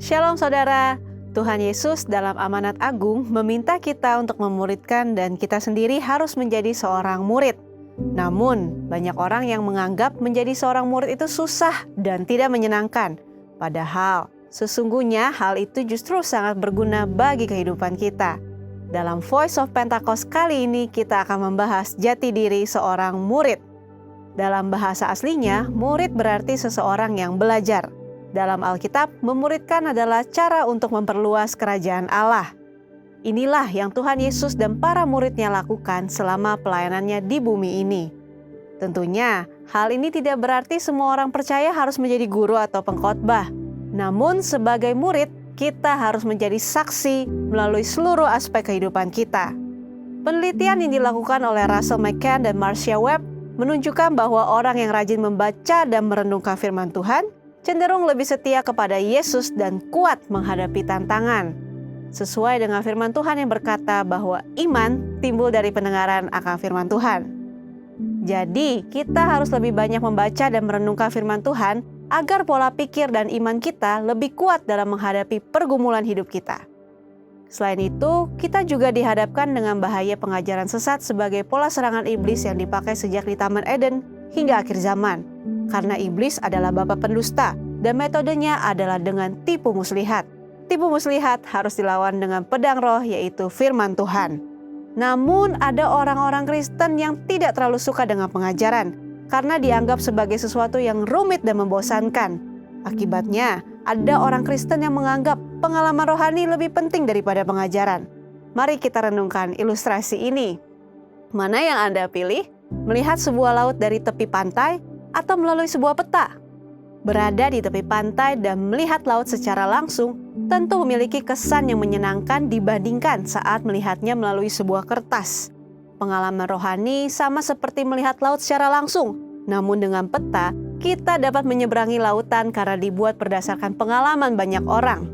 Shalom saudara, Tuhan Yesus dalam amanat agung meminta kita untuk memuridkan dan kita sendiri harus menjadi seorang murid. Namun, banyak orang yang menganggap menjadi seorang murid itu susah dan tidak menyenangkan. Padahal, sesungguhnya hal itu justru sangat berguna bagi kehidupan kita. Dalam Voice of Pentecost kali ini kita akan membahas jati diri seorang murid. Dalam bahasa aslinya, murid berarti seseorang yang belajar. Dalam Alkitab, memuridkan adalah cara untuk memperluas kerajaan Allah. Inilah yang Tuhan Yesus dan para muridnya lakukan selama pelayanannya di bumi ini. Tentunya, hal ini tidak berarti semua orang percaya harus menjadi guru atau pengkhotbah. Namun, sebagai murid, kita harus menjadi saksi melalui seluruh aspek kehidupan kita. Penelitian yang dilakukan oleh Russell McCann dan Marcia Webb menunjukkan bahwa orang yang rajin membaca dan merenungkan firman Tuhan cenderung lebih setia kepada Yesus dan kuat menghadapi tantangan. Sesuai dengan firman Tuhan yang berkata bahwa iman timbul dari pendengaran akan firman Tuhan. Jadi, kita harus lebih banyak membaca dan merenungkan firman Tuhan agar pola pikir dan iman kita lebih kuat dalam menghadapi pergumulan hidup kita. Selain itu, kita juga dihadapkan dengan bahaya pengajaran sesat sebagai pola serangan iblis yang dipakai sejak di Taman Eden hingga akhir zaman. Karena iblis adalah bapa pendusta dan metodenya adalah dengan tipu muslihat. Tipu muslihat harus dilawan dengan pedang roh yaitu firman Tuhan. Namun ada orang-orang Kristen yang tidak terlalu suka dengan pengajaran karena dianggap sebagai sesuatu yang rumit dan membosankan. Akibatnya, ada orang Kristen yang menganggap pengalaman rohani lebih penting daripada pengajaran. Mari kita renungkan ilustrasi ini. Mana yang Anda pilih? Melihat sebuah laut dari tepi pantai atau melalui sebuah peta? Berada di tepi pantai dan melihat laut secara langsung tentu memiliki kesan yang menyenangkan dibandingkan saat melihatnya melalui sebuah kertas. Pengalaman rohani sama seperti melihat laut secara langsung, namun dengan peta kita dapat menyeberangi lautan karena dibuat berdasarkan pengalaman banyak orang.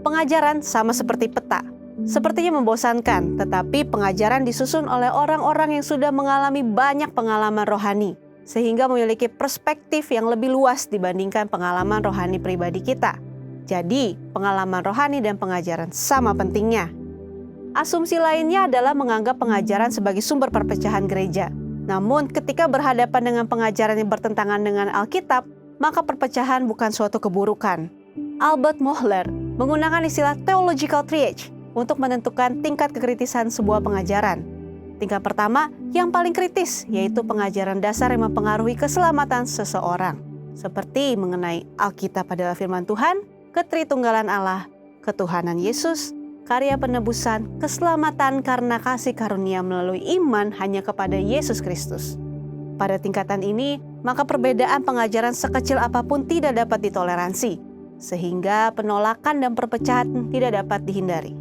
Pengajaran sama seperti peta, sepertinya membosankan, tetapi pengajaran disusun oleh orang-orang yang sudah mengalami banyak pengalaman rohani, sehingga memiliki perspektif yang lebih luas dibandingkan pengalaman rohani pribadi kita. Jadi, pengalaman rohani dan pengajaran sama pentingnya. Asumsi lainnya adalah menganggap pengajaran sebagai sumber perpecahan gereja. Namun, ketika berhadapan dengan pengajaran yang bertentangan dengan Alkitab, maka perpecahan bukan suatu keburukan. Albert Mohler menggunakan istilah theological triage untuk menentukan tingkat kekritisan sebuah pengajaran. Tingkat pertama, yang paling kritis, yaitu pengajaran dasar yang mempengaruhi keselamatan seseorang. Seperti mengenai Alkitab adalah firman Tuhan, ketritunggalan Allah, ketuhanan Yesus, karya penebusan, keselamatan karena kasih karunia melalui iman hanya kepada Yesus Kristus. Pada tingkatan ini, maka perbedaan pengajaran sekecil apapun tidak dapat ditoleransi, sehingga penolakan dan perpecahan tidak dapat dihindari.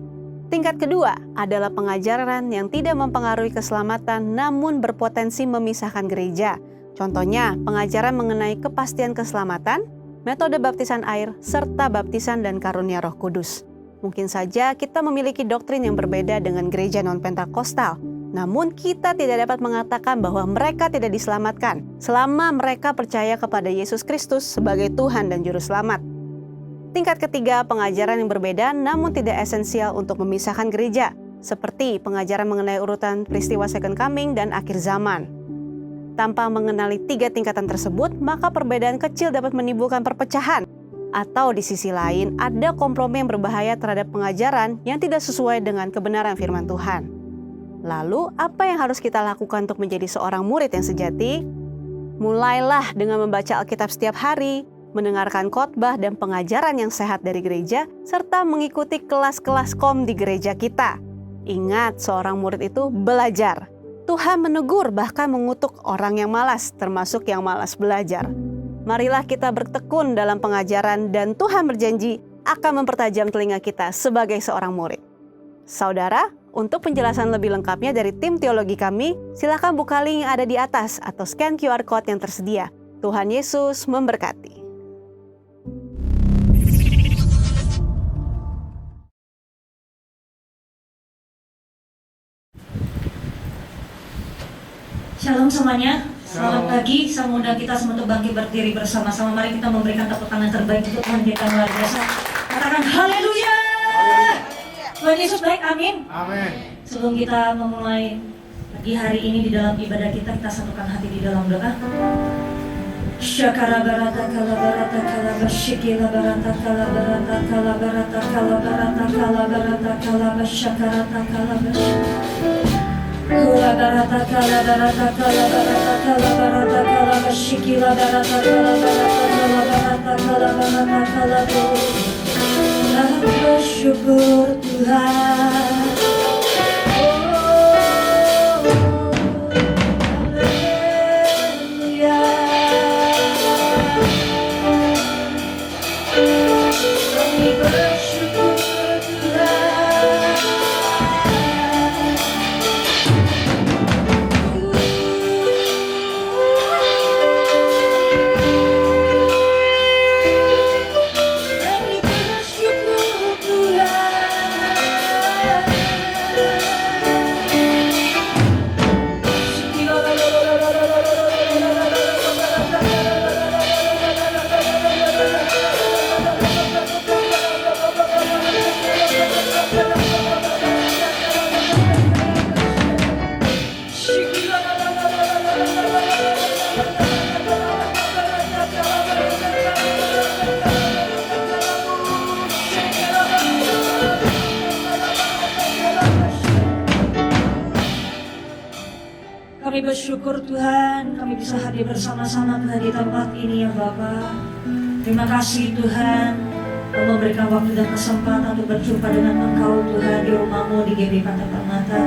Tingkat kedua adalah pengajaran yang tidak mempengaruhi keselamatan namun berpotensi memisahkan gereja. Contohnya, pengajaran mengenai kepastian keselamatan, metode baptisan air, serta baptisan dan karunia Roh Kudus. Mungkin saja kita memiliki doktrin yang berbeda dengan gereja non-Pentakostal, namun kita tidak dapat mengatakan bahwa mereka tidak diselamatkan selama mereka percaya kepada Yesus Kristus sebagai Tuhan dan Juru Selamat. Tingkat ketiga, pengajaran yang berbeda namun tidak esensial untuk memisahkan gereja, seperti pengajaran mengenai urutan peristiwa Second Coming dan akhir zaman. Tanpa mengenali tiga tingkatan tersebut, maka perbedaan kecil dapat menimbulkan perpecahan. Atau di sisi lain, ada kompromi yang berbahaya terhadap pengajaran yang tidak sesuai dengan kebenaran firman Tuhan. Lalu, apa yang harus kita lakukan untuk menjadi seorang murid yang sejati? Mulailah dengan membaca Alkitab setiap hari, mendengarkan khotbah dan pengajaran yang sehat dari gereja, serta mengikuti kelas-kelas kom di gereja kita. Ingat, seorang murid itu belajar. Tuhan menegur bahkan mengutuk orang yang malas, termasuk yang malas belajar. Marilah kita bertekun dalam pengajaran dan Tuhan berjanji akan mempertajam telinga kita sebagai seorang murid. Saudara, untuk penjelasan lebih lengkapnya dari tim teologi kami, silakan buka link yang ada di atas atau scan QR Code yang tersedia. Tuhan Yesus memberkati. Shalom semuanya, selamat pagi. Saya mengundang kita semua untuk bangkit berdiri bersama-sama. Mari kita memberikan tepuk tangan terbaik untuk Tuhan kita luar biasa. Katakan haleluya. Tuhan Yesus baik, amin. Amin. Sebelum kita memulai pagi hari ini di dalam ibadah kita satukan hati di dalam doa. Syakara barata kala barata kala basyikila barata kala barata kala barata kala barata kala barata kala basyakarata kala Kula barata kala barata kala barata kala barata kala basyikila barata kala barata kala barata kala barata kala Aku bersyukur Tuhan. Kami bersyukur Tuhan, kami bisa hadir bersama-sama Tuhan di tempat ini ya Bapa. Terima kasih Tuhan, Kau memberikan waktu dan kesempatan untuk berjumpa dengan Engkau Tuhan di rumah-Mu di GBI Pantai Permata.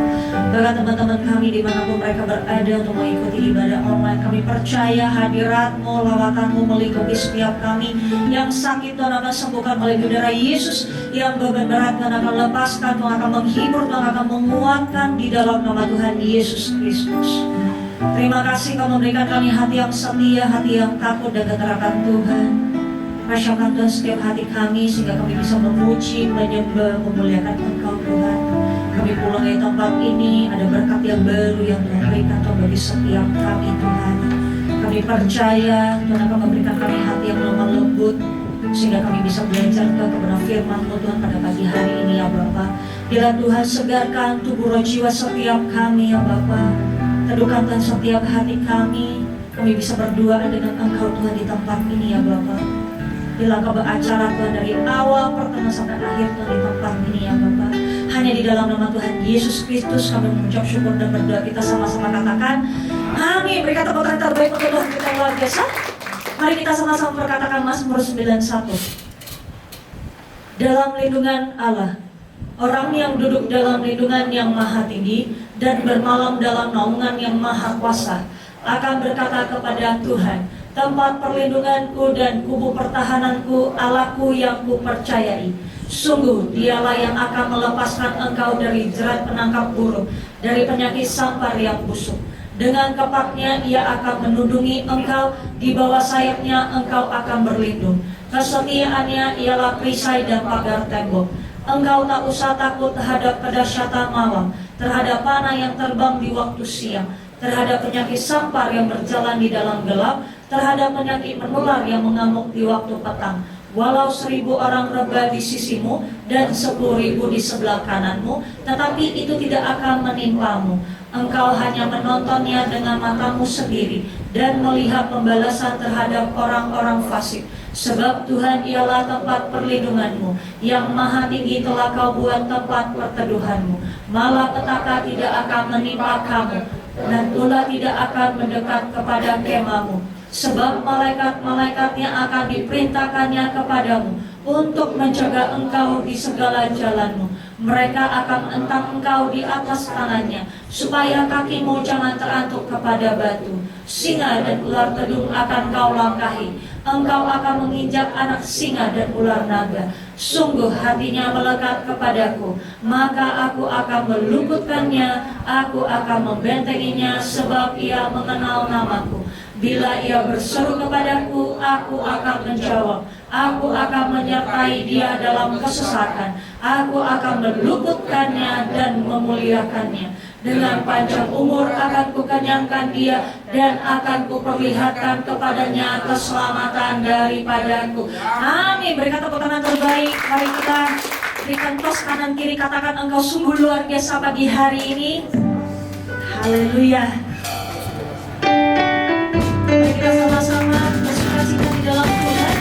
Bahkan teman-teman kami dimanapun mereka berada untuk mengikuti ibadah online, kami percaya hadirat-Mu, lawatan-Mu melingkupi setiap kami. Yang sakit Tuhan akan sembuhkan oleh darah Yesus, yang beban berat Tuhan akan lepaskan, Tuhan akan menghibur, Tuhan akan menguatkan di dalam nama Tuhan Yesus Kristus. Terima kasih Kau memberikan kami hati yang setia, hati yang takut dan keterakan Tuhan. Rasakan Tuhan setiap hati kami sehingga kami bisa memuji, menyembah, memuliakan Engkau Tuhan. Kami pulang dari tempat ini, ada berkat yang baru yang Tuhan berikan Tuhan bagi setiap kami Tuhan. Kami percaya Tuhan akan memberikan kami hati yang lemah lembut sehingga kami bisa belajar Tuhan kebenaran firman-Mu Tuhan pada pagi hari ini ya Bapa. Bila Tuhan segarkan tubuh roh jiwa setiap kami ya Bapa. Teduhkan Tuhan setiap hati kami bisa berdoa dengan Engkau Tuhan di tempat ini ya Bapa. Bila Kau beracara Tuhan dari awal pertengahan sampai akhir Tuhan di tempat ini ya Bapa. Hanya di dalam nama Tuhan Yesus Kristus kami mengucap syukur dan berdoa. Kita sama-sama katakan amin. Berikan tepuk tangan terbaik untuk Tuhan kita luar biasa. Mari kita sama-sama berkatakan Mazmur 91. Dalam lindungan Allah, orang yang duduk dalam lindungan yang maha tinggi dan bermalam dalam naungan yang maha kuasa akan berkata kepada Tuhan, tempat perlindunganku dan kubu pertahananku, Allahku yang kupercayai. Sungguh dialah yang akan melepaskan engkau dari jerat penangkap burung, dari penyakit sampar yang busuk. Dengan kepaknya ia akan menundungi engkau, di bawah sayapnya engkau akan berlindung. Kesetiaannya ialah perisai dan pagar tembok. Engkau tak usah takut terhadap kedahsyatan malam, terhadap panah yang terbang di waktu siang, terhadap penyakit sampar yang berjalan di dalam gelap, terhadap penyakit menular yang mengamuk di waktu petang. Walau 1000 orang rebah di sisimu dan 10.000 di sebelah kananmu, tetapi itu tidak akan menimpamu. Engkau hanya menontonnya dengan matamu sendiri dan melihat pembalasan terhadap orang-orang fasik. Sebab Tuhan ialah tempat perlindunganmu, yang maha tinggi telah Kau buat tempat perteduhanmu. Malah petaka tidak akan menimpa kamu, dan ular tidak akan mendekat kepada kemahmu. Sebab malaikat-malaikatnya akan diperintahkannya kepadamu untuk menjaga engkau di segala jalanmu. Mereka akan entang engkau di atas tangannya, supaya kakimu jangan terantuk kepada batu. Singa dan ular tedung akan kau langkahi. Engkau akan menginjak anak singa dan ular naga. Sungguh hatinya melekat kepadaku, maka aku akan meluputkannya, aku akan membentenginya, sebab ia mengenal namaku. Bila ia berseru kepadaku, aku akan menjawab. Aku akan menyertai dia dalam kesesatan. Aku akan meluputkannya dan memuliakannya. Dengan panjang umur akan kukenyangkan dia, dan akan kuperlihatkan kepadanya keselamatan daripadaku. Amin. Berikan tepuk tangan terbaik. Mari kita berikan tos kanan kiri, katakan engkau sungguh luar biasa pagi hari ini. Haleluya. Mari kita sama-sama bersukacita di dalam Tuhan.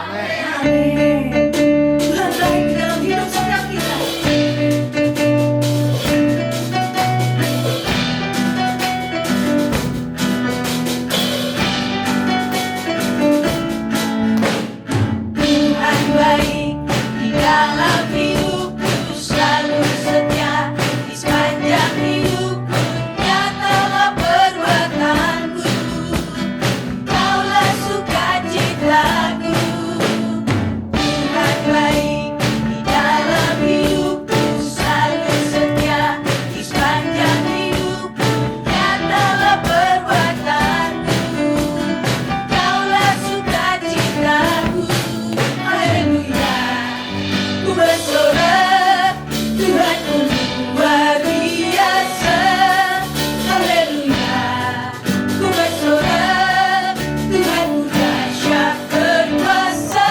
Amin. Tuhan baik dalam hidup setiap kita. Tuhan baik di dalam hidupku, selalu setia di sepanjang hidupku. Nyatalah perbuatanmu, Kaulah sukacitaku. Tuhan baik di dalam hidupku, selalu setia di sepanjang hidupku. Nyatalah perbuatanmu, Kaulah sukacitaku. Haleluya, ku bersorak, Tuhanku luar biasa. Haleluya, ku bersorak, Tuhanku dahsyat berkuasa.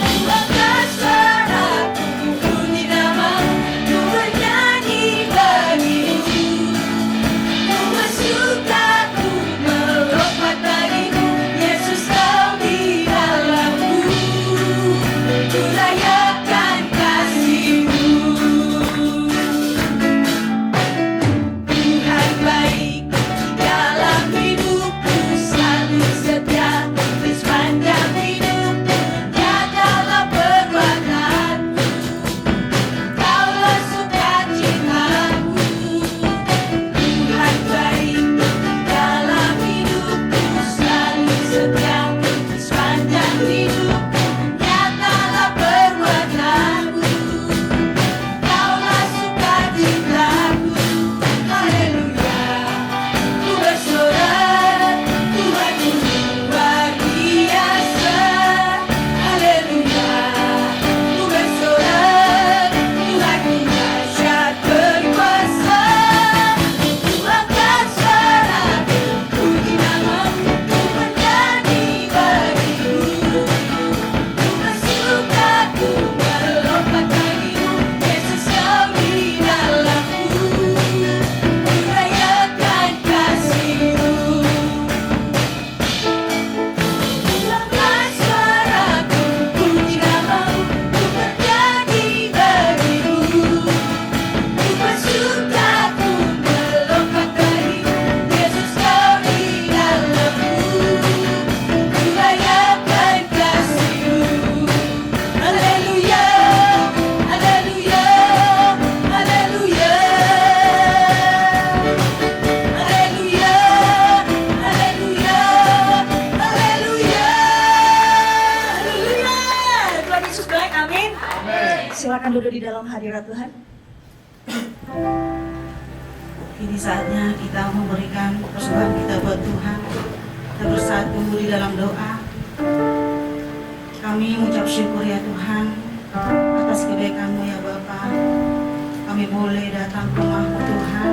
Ku angkat suaraku, puji namamu, ku bernyanyi bagimu. Ku bersuka, ku melompat bagimu, Yesus kau di dalamku. Ku rayakan kasih-Mu. Tuhan baik di dalam hidupku, selalu setia di sepanjang hidupku. Nyatalah perbuatanmu, Kaulah sukacitaku. Tuhan baik di dalam hidupku, selalu setia di sepanjang hidupku. Nyatalah perbuatanmu, Kaulah sukacitaku. Haleluya, ku bersorak, Tuhanku luar biasa. Haleluya, ku bersorak, Tuhanku dahsyat berkuasa. Ku angkat suaraku, puji namamu, ku bernyanyi bagimu. Ku bersuka, ku melompat bagimu, Yesus kau di dalamku. Ku rayakan kasih-Mu. Ku angkat suaraku, puji namamu, ku bernyanyi bagimu. Ku bersuka, ku melompat bagimu, Yesus kau di dalamku. Ku rayakan kasih-Mu. Haleluya, haleluya, haleluya. Haleluya, haleluya, haleluya. Haleluya. Tuhan Yesus baik, amin. Silakan duduk di dalam hadirat Tuhan. Ini saatnya kita memberikan persembahan kita buat Tuhan. Kita bersatu di dalam doa. Kami mengucap syukur ya Tuhan atas kebaikan-Mu ya Bapa. Kami boleh datang ke rumah-Mu Tuhan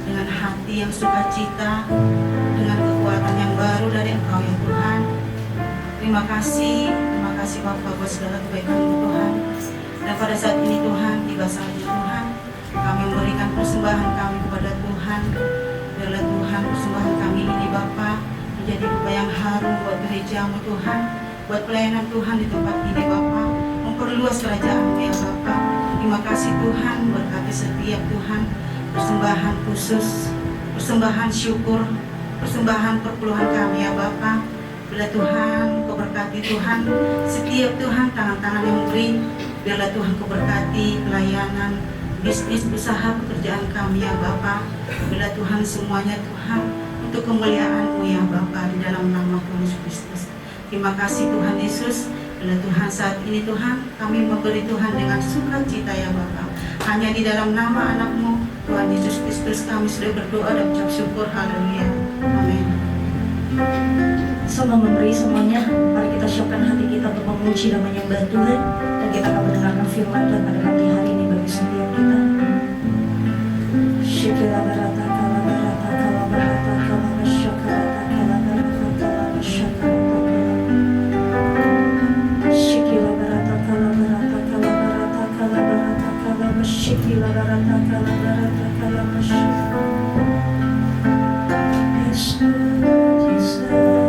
dengan hati yang sukacita, dengan kekuatan yang baru dari Engkau ya Tuhan. Terima kasih Bapa buat segala kebaikan-Mu Tuhan. Dan pada saat ini Tuhan, tiba saatnya Tuhan, kami memberikan persembahan kami kepada Tuhan. Biarlah Tuhan persembahan kami ini Bapa menjadi dupa yang harum buat gereja-Mu Tuhan, buat pelayanan Tuhan di tempat ini Bapa, memperluas kerajaan-Mu ya Bapa. Terima kasih Tuhan, berkati setiap Tuhan persembahan khusus, persembahan syukur, persembahan perpuluhan kami ya Bapa. Bila Tuhan Kau berkati Tuhan setiap Tuhan tangan-tangan yang beri. Biarlah Tuhan Kau berkati pelayanan, bisnis, usaha, pekerjaan kami ya Bapa. Bila Tuhan semuanya Tuhan untuk kemuliaan-Mu ya Bapa, di dalam nama Tuhan Yesus Kristus. Terima kasih Tuhan Yesus. Bila Tuhan saat ini Tuhan kami memberi Tuhan dengan sukacita ya Bapa. Hanya di dalam nama anak-Mu Tuhan Yesus Kristus kami sudah berdoa dan ucap syukur. Haleluya. Amin. Sama memberi semuanya, mari kita siapkan hati kita untuk memuji dan menyembah Tuhan. Dan kita akan mendengarkan firman Tuhan pada pagi hari ini bagi setiap kita. Shikila barata kala barata kala barata kala masyakarata kala barata kala masyakarata. Shikila barata kala barata kala barata kala barata kala masyikila barata kala barata kala masyakarata. Yes, Lord, yes, Lord.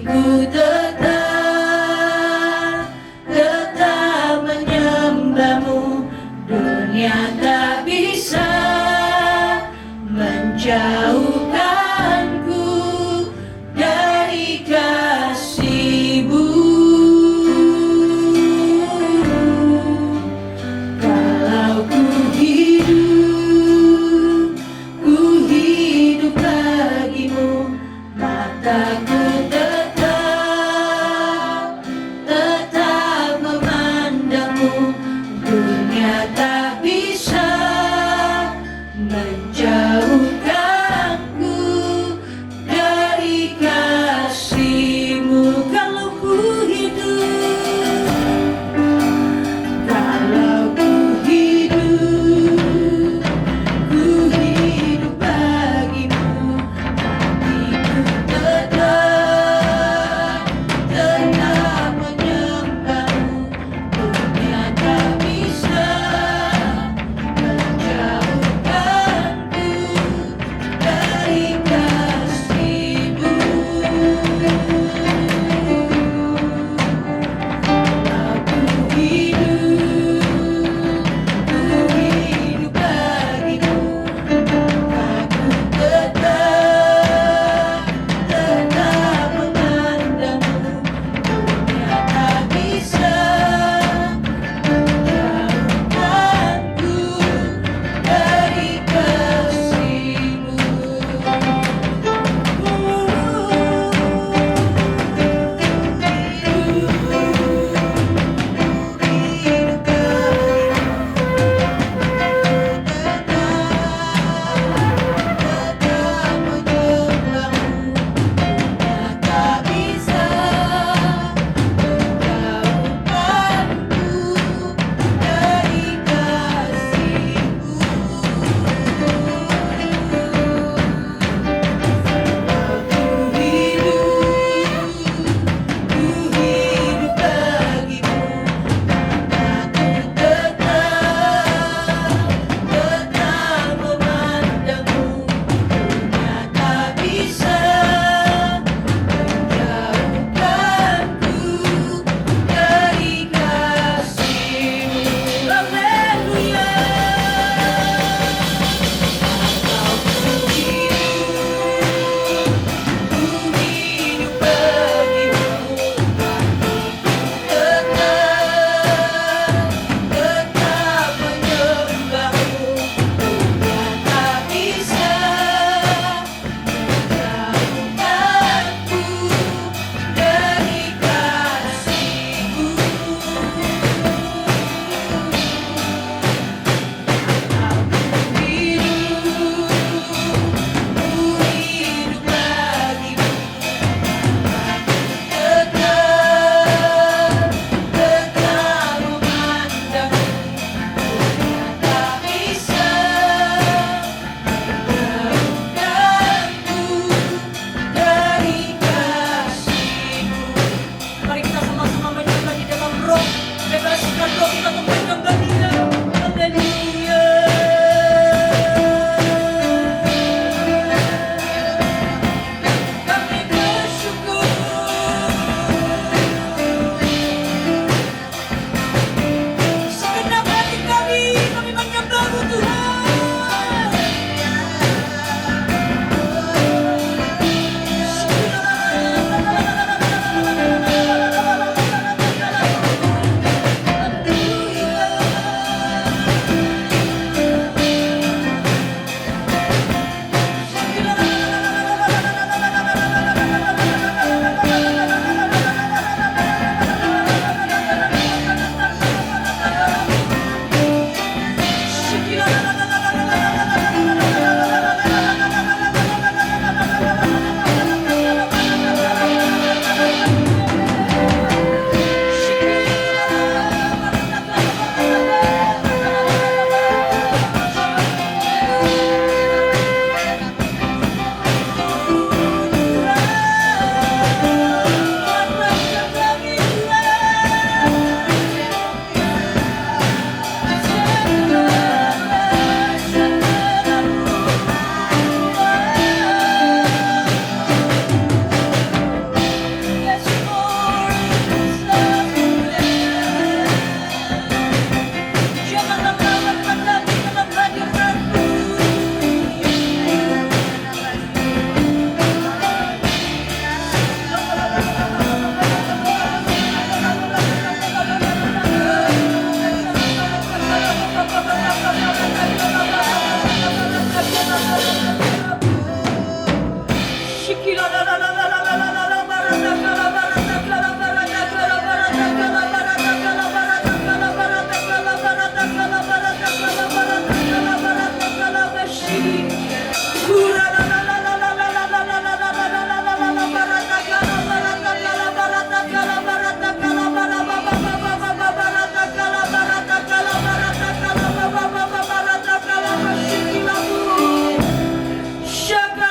ku tetap menyembahmu. Dunia tak bisa menjauhkanku dari kasih-Mu. Kalau ku hidup bagimu, mataku tetap Shaka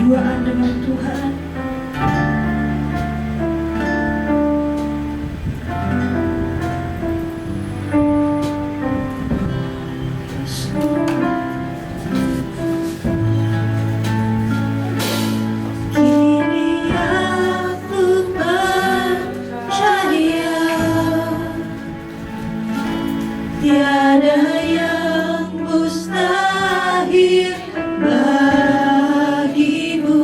berduaan dengan Tuhan. Kini aku percaya tiada yang mustahil bagimu.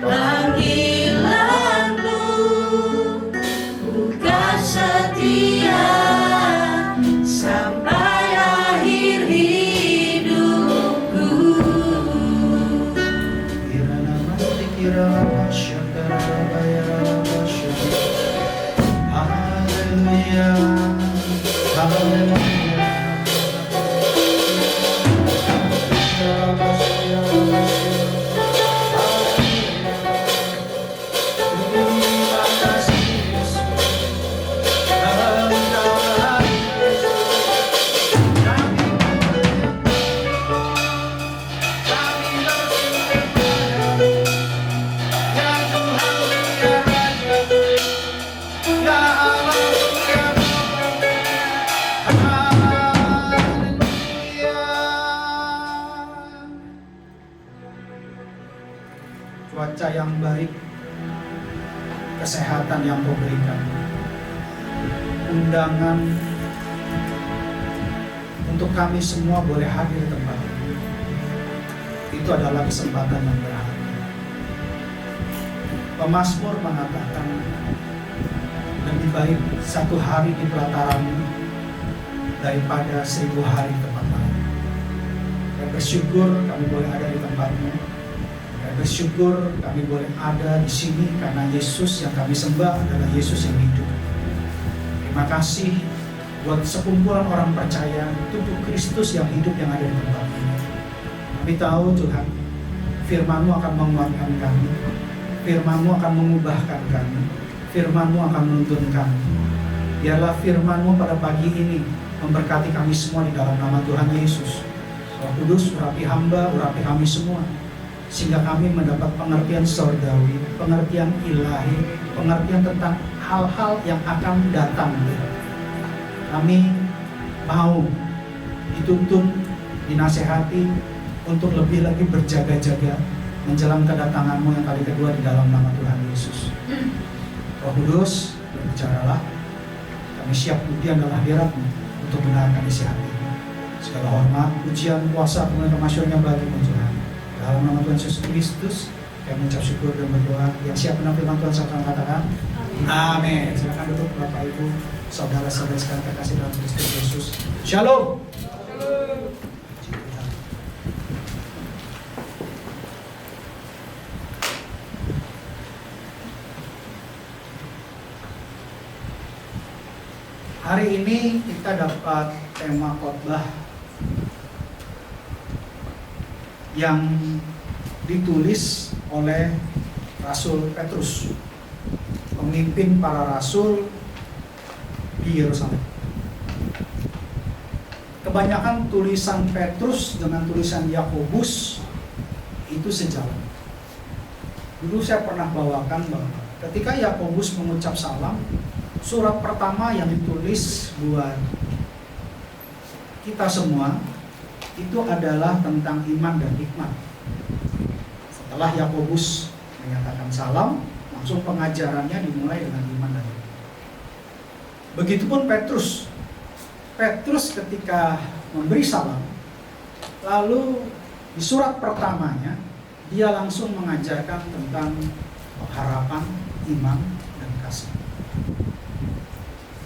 panggilanmu, bukan setia sampai akhir hidupku. Cuaca yang baik, kesehatan yang Kau berikan, undangan untuk kami semua boleh hadir di tempat ini. Itu adalah kesempatan yang berharga. Pemazmur mengatakan, lebih baik 1 hari di pelataran daripada 1000 hari di tempat lain. Kami bersyukur kami boleh ada di tempatmu. Kami bersyukur kami boleh ada di sini karena Yesus yang kami sembah adalah Yesus yang hidup. Terima kasih buat sekumpulan orang percaya tubuh Kristus yang hidup yang ada di tempat ini. Kami tahu Tuhan, firman-Mu akan menguatkan kami, firman-Mu akan mengubahkan kami, firman-Mu akan menuntun kami. Biarlah firman-Mu pada pagi ini memberkati kami semua di dalam nama Tuhan Yesus. Roh Kudus, urapi hamba, urapi kami semua, sehingga kami mendapat pengertian surgawi, pengertian ilahi, pengertian tentang hal-hal yang akan datang. Kami mau dituntun, dinasehati untuk lebih lagi berjaga-jaga menjelang kedatangan-Mu yang kali kedua di dalam nama Tuhan Yesus. Roh Kudus, berbicaralah. Kami siap kemudian dalam hadirat-Mu untuk mendengarkan isi hati. Segala hormat, pujian, kuasa, kemuliaan, kemasyurnya bagi-Mu Tuhan. Dalam nama Tuhan Yesus Kristus, kami mengucap syukur dan berdoa. Yang siap menampilkan Tuhan serta katakan, amin. Silakan duduk Bapak Ibu, saudara-saudara sekalian terkasih dalam Kristus Yesus. Shalom. Hari ini kita dapat tema khotbah yang ditulis oleh Rasul Petrus, pemimpin para rasul di Yerusalem. Kebanyakan tulisan Petrus dengan tulisan Yakobus itu sejalan. Dulu saya pernah bawakan bahwa ketika Yakobus mengucap salam, surat pertama yang ditulis buat kita semua itu adalah tentang iman dan hikmat. Setelah Yakobus menyatakan salam, langsung pengajarannya dimulai dengan iman dan hikmat. Begitupun Petrus. Petrus ketika memberi salam, lalu di surat pertamanya dia langsung mengajarkan tentang harapan, iman, dan kasih.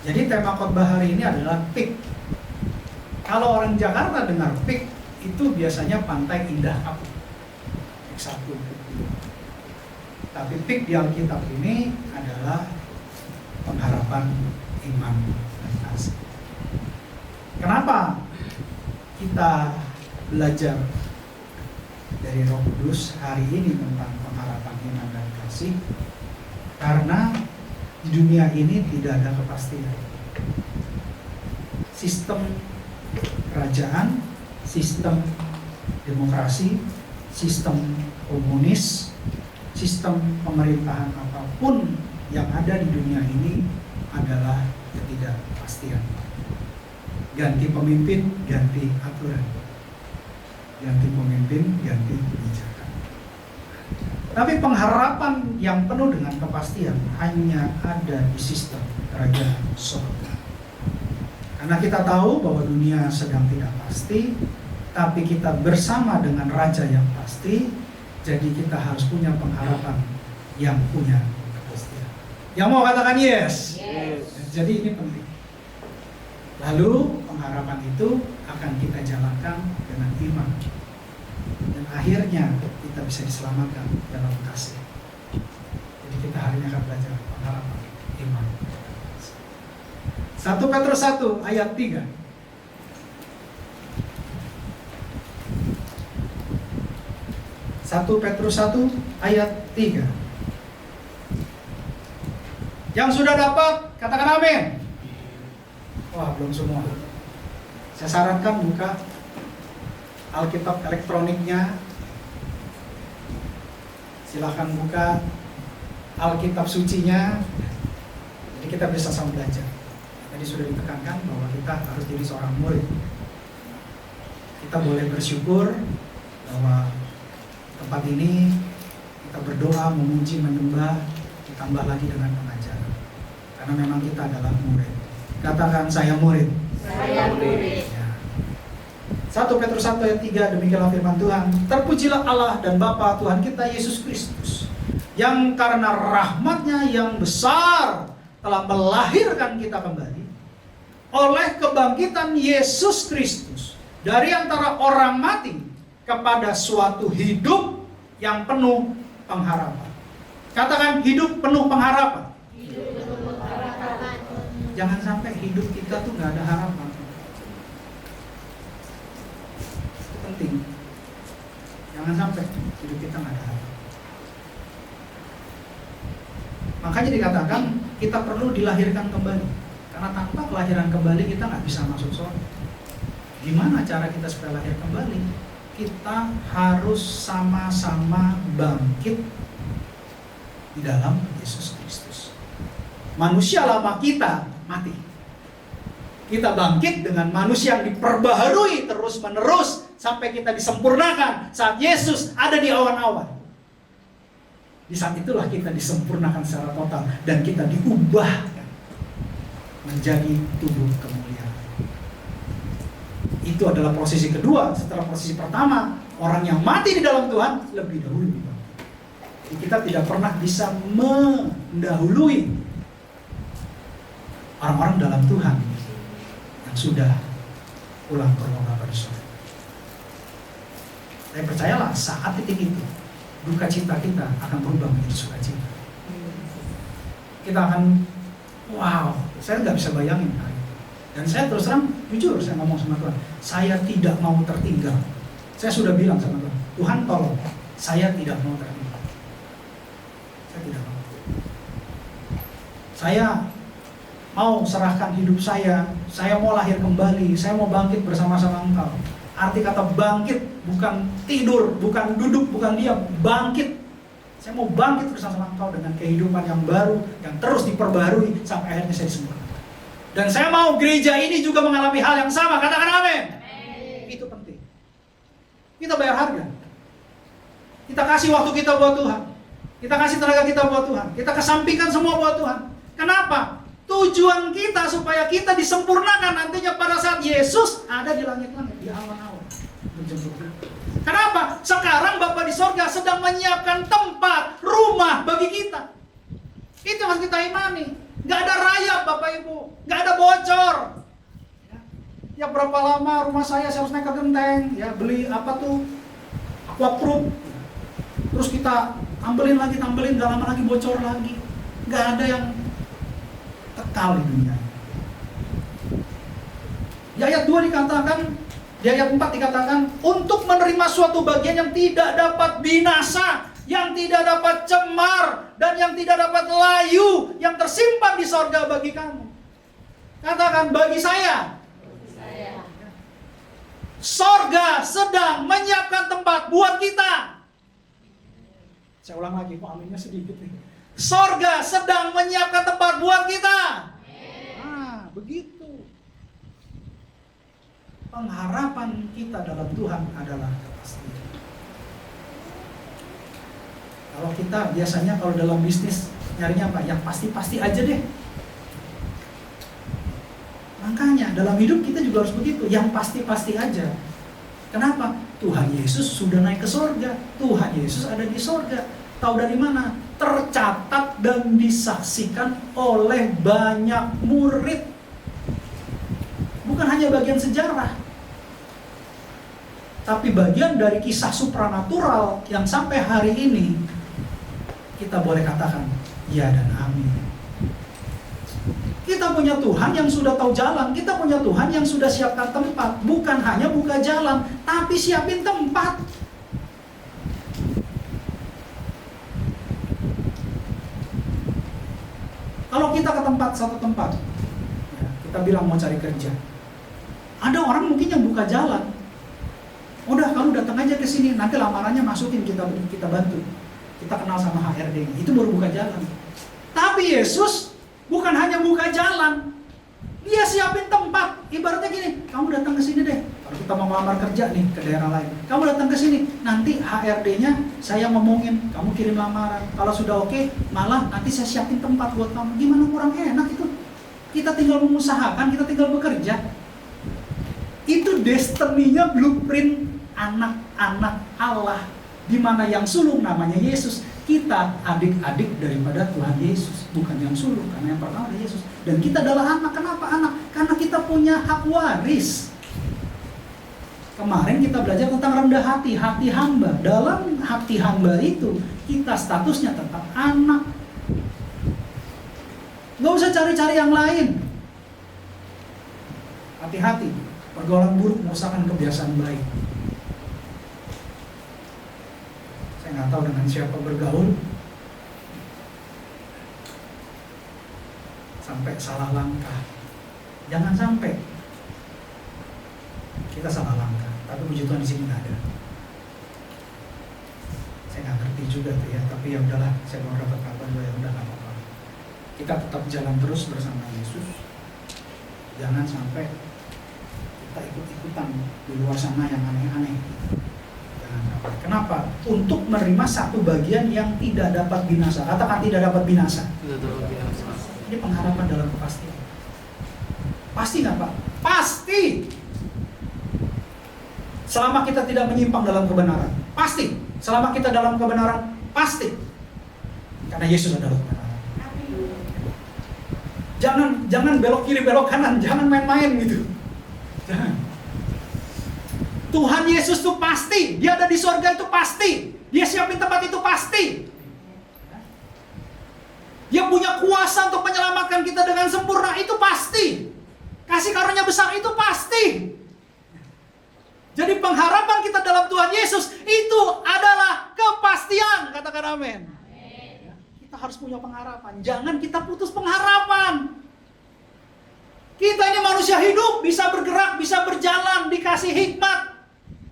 Jadi tema khotbah hari ini adalah PIK. Kalau orang Jakarta dengar PIK, itu biasanya Pantai Indah Kapuk. PIK 1, PIK 2. Tapi PIK di Alkitab ini adalah pengharapan, iman, dan kasih. Kenapa kita belajar dari Roh Kudus hari ini tentang pengharapan, iman, dan kasih? Karena di dunia ini tidak ada kepastian. Sistem kerajaan, sistem demokrasi, sistem komunis, sistem pemerintahan apapun yang ada di dunia ini adalah ketidakpastian. Ganti pemimpin, ganti aturan. Ganti pemimpin, ganti kebijakan. Tapi pengharapan yang penuh dengan kepastian hanya ada di sistem kerajaan surga. Karena kita tahu bahwa dunia sedang tidak pasti, tapi kita bersama dengan Raja yang pasti, Jadi kita harus punya pengharapan yang punya kepastian. Yang mau katakan yes? Jadi ini penting. Lalu pengharapan itu akan kita jalankan dengan iman. Dan akhirnya kita bisa diselamatkan dalam kasih. Jadi kita hari ini akan belajar pengharapan iman. 1 Petrus 1 ayat 3. 1 Petrus 1 ayat 3. Yang sudah dapat, katakan amin. Wah, belum semua. Saya sarankan buka Alkitab elektroniknya. Silahkan buka Alkitab sucinya. Jadi kita bisa sama belajar. Tadi sudah ditekankan bahwa kita harus jadi seorang murid. Kita boleh bersyukur bahwa tempat ini kita berdoa, memuji, menyembah, ditambah lagi dengan pengajaran. Karena memang kita adalah murid. Katakan saya murid. Saya murid. Ya. 1 Petrus 1 ayat 3, demikianlah firman Tuhan. Terpujilah Allah dan Bapa Tuhan kita Yesus Kristus, yang karena rahmat-Nya yang besar telah melahirkan kita kembali oleh kebangkitan Yesus Kristus dari antara orang mati kepada suatu hidup yang penuh pengharapan. Katakan hidup penuh pengharapan. Hidup penuh pengharapan. Jangan sampai hidup kita tuh nggak ada harapan. Itu penting. Jangan sampai hidup kita nggak ada harapan. Makanya dikatakan kita perlu dilahirkan kembali. Karena tanpa kelahiran kembali kita nggak bisa masuk surga. Gimana cara kita supaya lahir kembali? Kita harus sama-sama bangkit di dalam Yesus Kristus. Manusia lama kita mati. Kita bangkit dengan manusia yang diperbaharui terus-menerus sampai kita disempurnakan saat Yesus ada di awan-awan. Di saat itulah kita disempurnakan secara total dan kita diubahkan menjadi tubuh kemuliaan. Itu adalah prosesi kedua. Setelah prosesi pertama, orang yang mati di dalam Tuhan lebih dahulu. Jadi kita tidak pernah bisa mendahului orang-orang dalam Tuhan yang sudah pulang berlomba pada surga. Saya percayalah saat titik itu duka cita kita akan berubah menjadi sukacita. Kita akan, wow, saya nggak bisa bayangin. Dan saya terus terang, jujur saya ngomong sama Tuhan, saya tidak mau tertinggal. Saya sudah bilang sama Tuhan, Tuhan tolong, saya tidak mau tertinggal. Saya tidak mau. Saya mau serahkan hidup saya mau lahir kembali, saya mau bangkit bersama-sama Engkau. Arti kata bangkit bukan tidur, bukan duduk, bukan diam, bangkit. Saya mau bangkit bersama Engkau dengan kehidupan yang baru, yang terus diperbarui sampai akhirnya saya disempurnakan. Dan saya mau gereja ini juga mengalami hal yang sama. Katakan amin. Itu penting. Kita bayar harga. Kita kasih waktu kita buat Tuhan. Kita kasih tenaga kita buat Tuhan. Kita kesampingkan semua buat Tuhan. Kenapa? Tujuan kita supaya kita disempurnakan nantinya pada saat Yesus ada di langit-langit, di awan-awan. Kenapa? Sekarang Bapa di sorga sedang menyiapkan tempat, rumah bagi kita. Itu yang harus kita imani. Gak ada rayap Bapak Ibu, gak ada bocor. Ya berapa lama rumah saya harus naik ke genteng, ya beli apa tuh aquaproof. Terus kita tambelin, gak lama lagi bocor lagi. Gak ada yang kekal di dunia. Di ayat 2 dikatakan, di ayat 4 dikatakan, untuk menerima suatu bagian yang tidak dapat binasa, yang tidak dapat cemar, dan yang tidak dapat layu, yang tersimpan di sorga bagi kamu. Katakan, bagi saya. Sorga sedang menyiapkan tempat buat kita. Saya ulang lagi, kok aminnya sedikit nih. Sorga sedang menyiapkan tempat buat kita. Nah, begitu. Pengharapan kita dalam Tuhan adalah kepastian. Kalau kita biasanya kalau dalam bisnis nyarinya apa? Yang pasti-pasti aja deh. Makanya dalam hidup kita juga harus begitu, yang pasti-pasti aja. Kenapa? Tuhan Yesus sudah naik ke surga. Tuhan Yesus ada di surga. Tahu dari mana? Tercatat dan disaksikan oleh banyak murid. Bukan hanya bagian sejarah, tapi bagian dari kisah supranatural yang sampai hari ini kita boleh katakan ya dan amin. Kita punya Tuhan yang sudah tahu jalan. Kita punya Tuhan yang sudah siapkan tempat. Bukan hanya buka jalan, tapi siapin tempat. Kalau kita ke satu tempat, ya, kita bilang mau cari kerja. Ada orang mungkin yang buka jalan. Udah, kamu datang aja ke sini, nanti lamarannya masukin, kita bantu. Kita kenal sama HRD. Itu baru buka jalan. Tapi Yesus bukan hanya buka jalan, dia siapin tempat. Ibaratnya gini, kamu datang ke sini deh. Kalau kita mau melamar kerja nih ke daerah lain, kamu datang ke sini, nanti HRD-nya saya ngomongin, kamu kirim lamaran. Kalau sudah oke, malah nanti saya siapin tempat buat kamu. Gimana kurang enak itu? Kita tinggal mengusahakan, kita tinggal bekerja. Itu destiny-nya, blueprint anak-anak Allah, di mana yang sulung namanya Yesus. Kita adik-adik daripada Tuhan Yesus, bukan yang sulung, karena yang pertama ada Yesus. Dan kita adalah anak. Kenapa anak? Karena kita punya hak waris. Kemarin kita belajar tentang rendah hati, hati hamba. Dalam hati hamba itu, kita statusnya tetap anak. Gak usah cari-cari yang lain. Hati-hati, pergaulan buruk merusakkan kebiasaan baik. Saya nggak tahu dengan siapa bergaul sampai salah langkah. Jangan sampai kita salah langkah. Tapi puji Tuhan di sini nggak ada. Saya nggak ngerti juga tuh ya. Tapi ya udahlah, saya mau dapat kabar ya udah nggak apa-apa. Kita tetap jalan terus bersama Yesus. Jangan sampai kita ikut-ikutan di luar sana yang aneh-aneh. Kenapa? Untuk menerima satu bagian yang tidak dapat binasa. Katakan tidak dapat binasa. Ini pengharapan dalam kepastian. Pasti nggak Pak? Pasti. Selama kita tidak menyimpang dalam kebenaran, pasti. Selama kita dalam kebenaran, pasti. Karena Yesus adalah kebenaran. Jangan belok kiri belok kanan, jangan main-main gitu. Jangan. Tuhan Yesus itu pasti, dia ada di surga itu pasti, dia siapin tempat itu pasti. Dia punya kuasa untuk menyelamatkan kita dengan sempurna, itu pasti. Kasih karunia besar itu pasti. Jadi pengharapan kita dalam Tuhan Yesus itu adalah kepastian. Katakan amin. Kita harus punya pengharapan, jangan kita putus pengharapan. Kita ini manusia hidup, bisa bergerak, bisa berjalan, dikasih hikmat.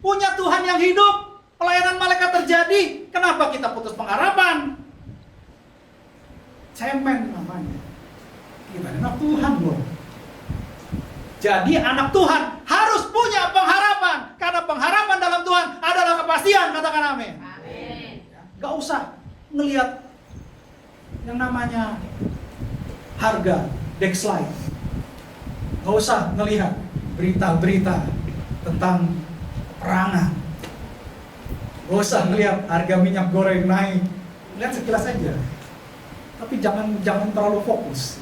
Punya Tuhan yang hidup, pelayanan malaikat terjadi. Kenapa kita putus pengharapan? Cemen namanya. Kita anak Tuhan loh. Jadi anak Tuhan harus punya pengharapan. Karena pengharapan dalam Tuhan adalah kepastian. Katakan amin. Gak usah ngelihat yang namanya harga Dexlight. Gak usah ngelihat berita-berita tentang perangan. Gak usah ngelihat harga minyak goreng naik. Lihat sekilas saja. Tapi jangan terlalu fokus.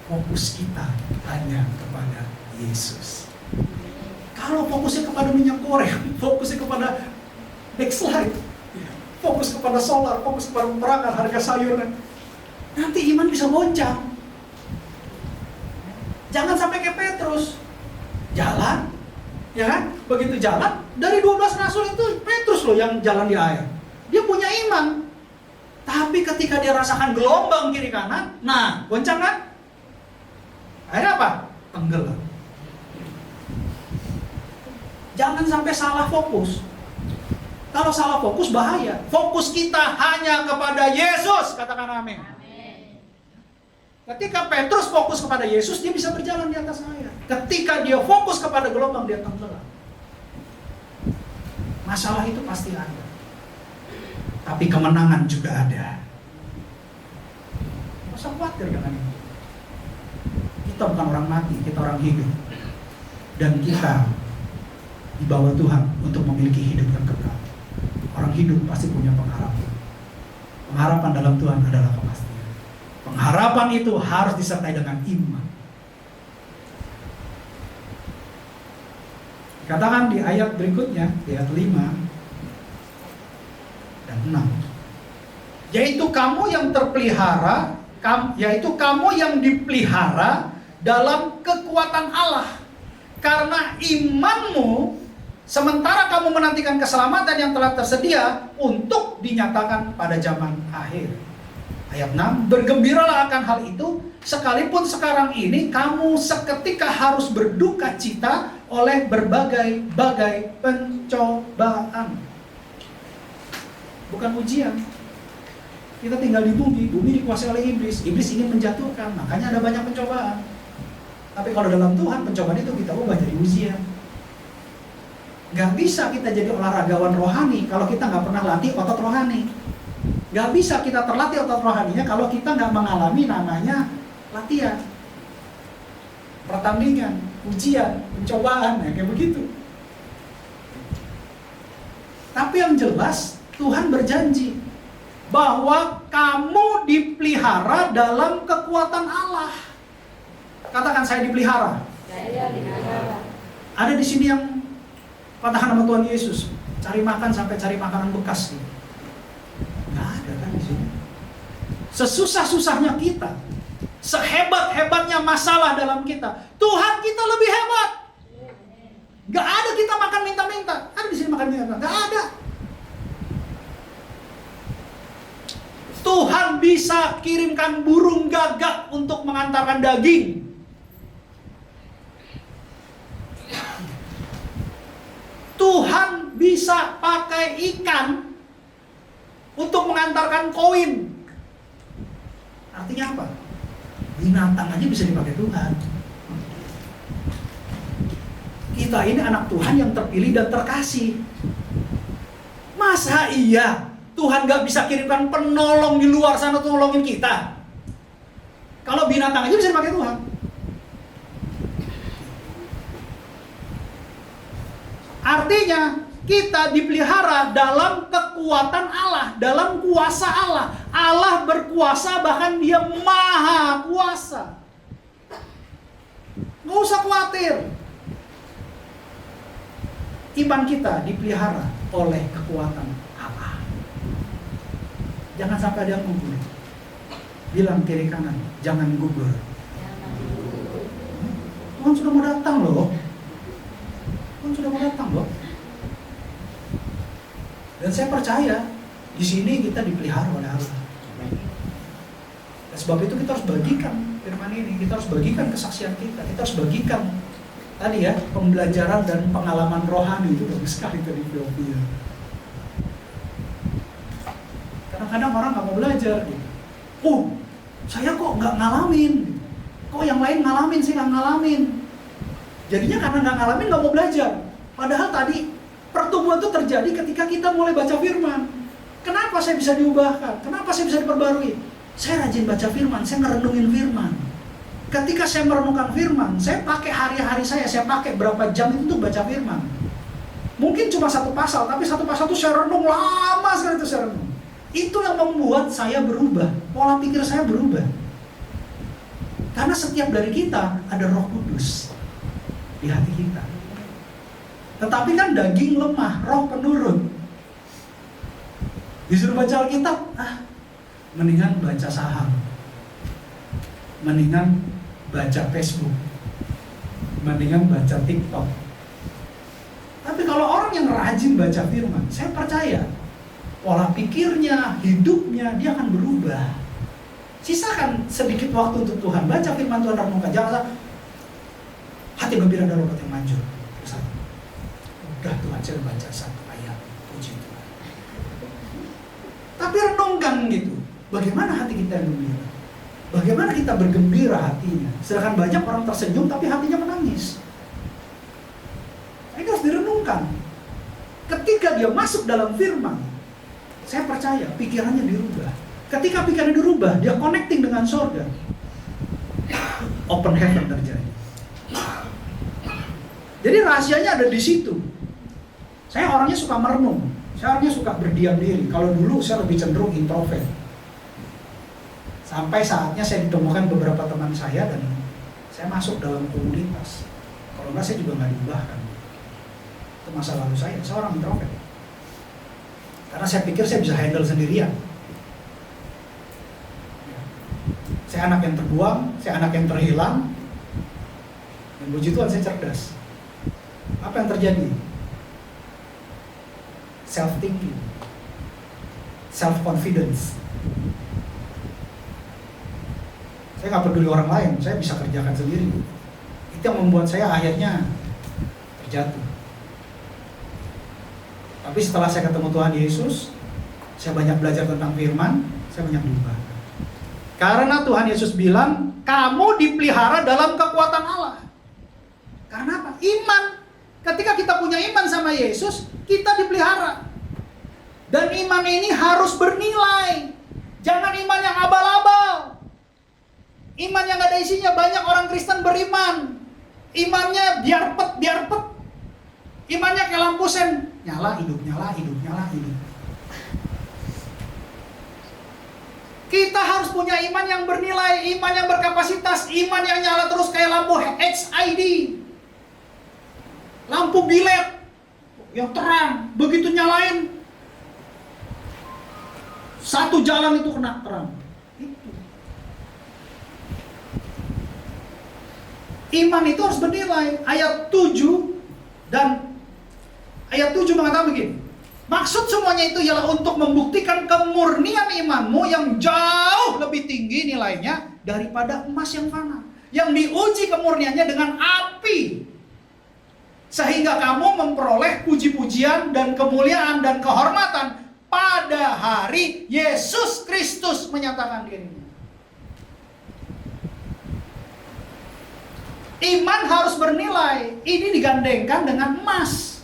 Fokus kita hanya kepada Yesus. Kalau fokusnya kepada minyak goreng, fokusnya kepada Dexlight, fokus kepada solar, fokus kepada perangan, harga sayuran, nanti iman bisa goncang. Jangan sampai kayak Petrus. Jalan, ya kan? Begitu jalan, dari 12 rasul itu Petrus loh yang jalan di air. Dia punya iman. Tapi ketika dia rasakan gelombang kiri kanan, nah, goncang kan? Akhirnya apa? Tenggelam. Jangan sampai salah fokus. Kalau salah fokus bahaya. Fokus kita hanya kepada Yesus. Katakan amin. Ketika Petrus fokus kepada Yesus, dia bisa berjalan di atas air. Ketika dia fokus kepada gelombang, dia tenggelam. Masalah itu pasti ada. Tapi kemenangan juga ada. Tidak usah khawatir dengan itu. Kita bukan orang mati, kita orang hidup. Dan kita di bawah Tuhan untuk memiliki hidup yang kekal. Orang hidup pasti punya pengharapan. Pengharapan dalam Tuhan adalah kepastian. Pengharapan itu harus disertai dengan iman. Katakan di ayat berikutnya, di ayat 5 dan 6. Yaitu kamu yang terpelihara, yaitu kamu yang dipelihara dalam kekuatan Allah. Karena imanmu, sementara kamu menantikan keselamatan yang telah tersedia untuk dinyatakan pada zaman akhir. Ayat 6, bergembiralah akan hal itu, sekalipun sekarang ini kamu seketika harus berduka cita oleh berbagai-bagai pencobaan. Bukan ujian. Kita tinggal di bumi dikuasai oleh iblis. Iblis ingin menjatuhkan, makanya ada banyak pencobaan. Tapi kalau dalam Tuhan, pencobaan itu kita ubah jadi ujian. Gak bisa kita jadi olahragawan rohani kalau kita gak pernah latih otot rohani. Gak bisa kita terlatih otot rohaninya kalau kita gak mengalami namanya latihan, pertandingan, ujian, pencobaan, ya kayak begitu. Tapi yang jelas Tuhan berjanji bahwa kamu dipelihara dalam kekuatan Allah. Katakan, saya dipelihara. Saya dipelihara. Ada di sini yang katakan nama Tuhan Yesus, cari makan sampai cari makanan bekas gitu. Nggak ada kan di sini. Sesusah-susahnya kita, sehebat-hebatnya masalah dalam kita, Tuhan kita lebih hebat. Nggak ada kita makan minta-minta. Ada di sini makan minta-minta? Nggak ada. Tuhan bisa kirimkan burung gagak untuk mengantarkan daging. Tuhan bisa pakai ikan untuk mengantarkan koin. Artinya apa? Binatang aja bisa dipakai Tuhan. Kita ini anak Tuhan yang terpilih dan terkasih. Masa iya Tuhan gak bisa kirimkan penolong di luar sana untuk nolongin kita? Kalau binatang aja bisa dipakai Tuhan. Artinya kita dipelihara dalam kekuatan Allah, dalam kuasa Allah. Allah berkuasa, bahkan Dia maha kuasa. Nggak usah khawatir. Iman kita dipelihara oleh kekuatan Allah. Jangan sampai ada yang gugur. Bilang kiri kanan, jangan gugur. Tuhan sudah mau datang loh. Sudah mau datang loh. Dan saya percaya di sini kita dipelihara oleh Allah. Dan sebab itu kita harus bagikan firman ini, kita harus bagikan kesaksian kita harus bagikan tadi ya, pembelajaran dan pengalaman rohani itu bagus sekali tadi Filipia. Kadang-kadang orang nggak mau belajar gitu. Saya kok nggak ngalamin, kok yang lain ngalamin, sih nggak ngalamin. Jadinya karena nggak ngalamin nggak mau belajar. Padahal tadi pertumbuhan itu terjadi ketika kita mulai baca firman. Kenapa saya bisa diubahkan? Kenapa saya bisa diperbarui? Saya rajin baca firman, saya ngerenungin firman. Ketika saya merenungkan firman, saya pakai hari-hari saya pakai berapa jam itu untuk baca firman. Mungkin cuma satu pasal, tapi satu pasal itu saya renung lama sekali itu saya renung. Itu yang membuat saya berubah, pola pikir saya berubah. Karena setiap dari kita ada Roh Kudus di hati kita. Tetapi kan daging lemah, roh penurun. Disuruh baca Alkitab, mendingan baca saham, mendingan baca Facebook, mendingan baca TikTok. Tapi kalau orang yang rajin baca firman, saya percaya pola pikirnya, hidupnya, dia akan berubah. Sisakan sedikit waktu untuk Tuhan, baca firman Tuhan, renungkan. Jangan hati gembira dalam obat yang manjur. Udah Tuhan, saya baca satu ayat, puji Tuhan. Tapi renungkan gitu, bagaimana hati kita yang gembira? Bagaimana kita bergembira hatinya? Sedangkan banyak orang tersenyum tapi hatinya menangis. Ini harus direnungkan. Ketika dia masuk dalam firman, saya percaya pikirannya dirubah. Ketika pikirannya dirubah, dia connecting dengan surga. Open heaven terjadi. Jadi rahasianya ada di situ. Saya orangnya suka merenung, saya orangnya suka berdiam diri. Kalau dulu saya lebih cenderung introvert. Sampai saatnya saya ditemukan beberapa teman saya dan saya masuk dalam komunitas. Kalau enggak saya juga nggak diubahkan. Itu masa lalu saya orang introvert. Karena saya pikir saya bisa handle sendirian. Saya anak yang terbuang, saya anak yang terhilang. Dan puji Tuhan saya cerdas. Apa yang terjadi? Self-thinking, self-confidence. Saya nggak peduli orang lain, saya bisa kerjakan sendiri. Itu yang membuat saya akhirnya terjatuh. Tapi setelah saya ketemu Tuhan Yesus, saya banyak belajar tentang firman, saya banyak diubah. Karena Tuhan Yesus bilang, kamu dipelihara dalam kekuatan Allah. Karena apa? Iman. Ketika kita punya iman sama Yesus, kita dipelihara. Dan iman ini harus bernilai. Jangan iman yang abal-abal. Iman yang gak ada isinya. Banyak orang Kristen beriman, imannya biar pet. Imannya kayak lampu sen. Nyala, hidup, nyala, hidup, nyala, hidup. Kita harus punya iman yang bernilai, iman yang berkapasitas, iman yang nyala terus kayak lampu HID. Lampu bilet yang terang, begitu nyalain satu jalan itu kena terang. Itu. Iman itu harus bernilai. Ayat 7 dan ayat 7 mengatakan begini. Maksud semuanya itu ialah untuk membuktikan kemurnian imanmu yang jauh lebih tinggi nilainya daripada emas yang fana, yang diuji kemurniannya dengan api, sehingga kamu memperoleh puji-pujian dan kemuliaan dan kehormatan pada hari Yesus Kristus menyatakan dirinya. Iman harus bernilai. Ini digandengkan dengan emas.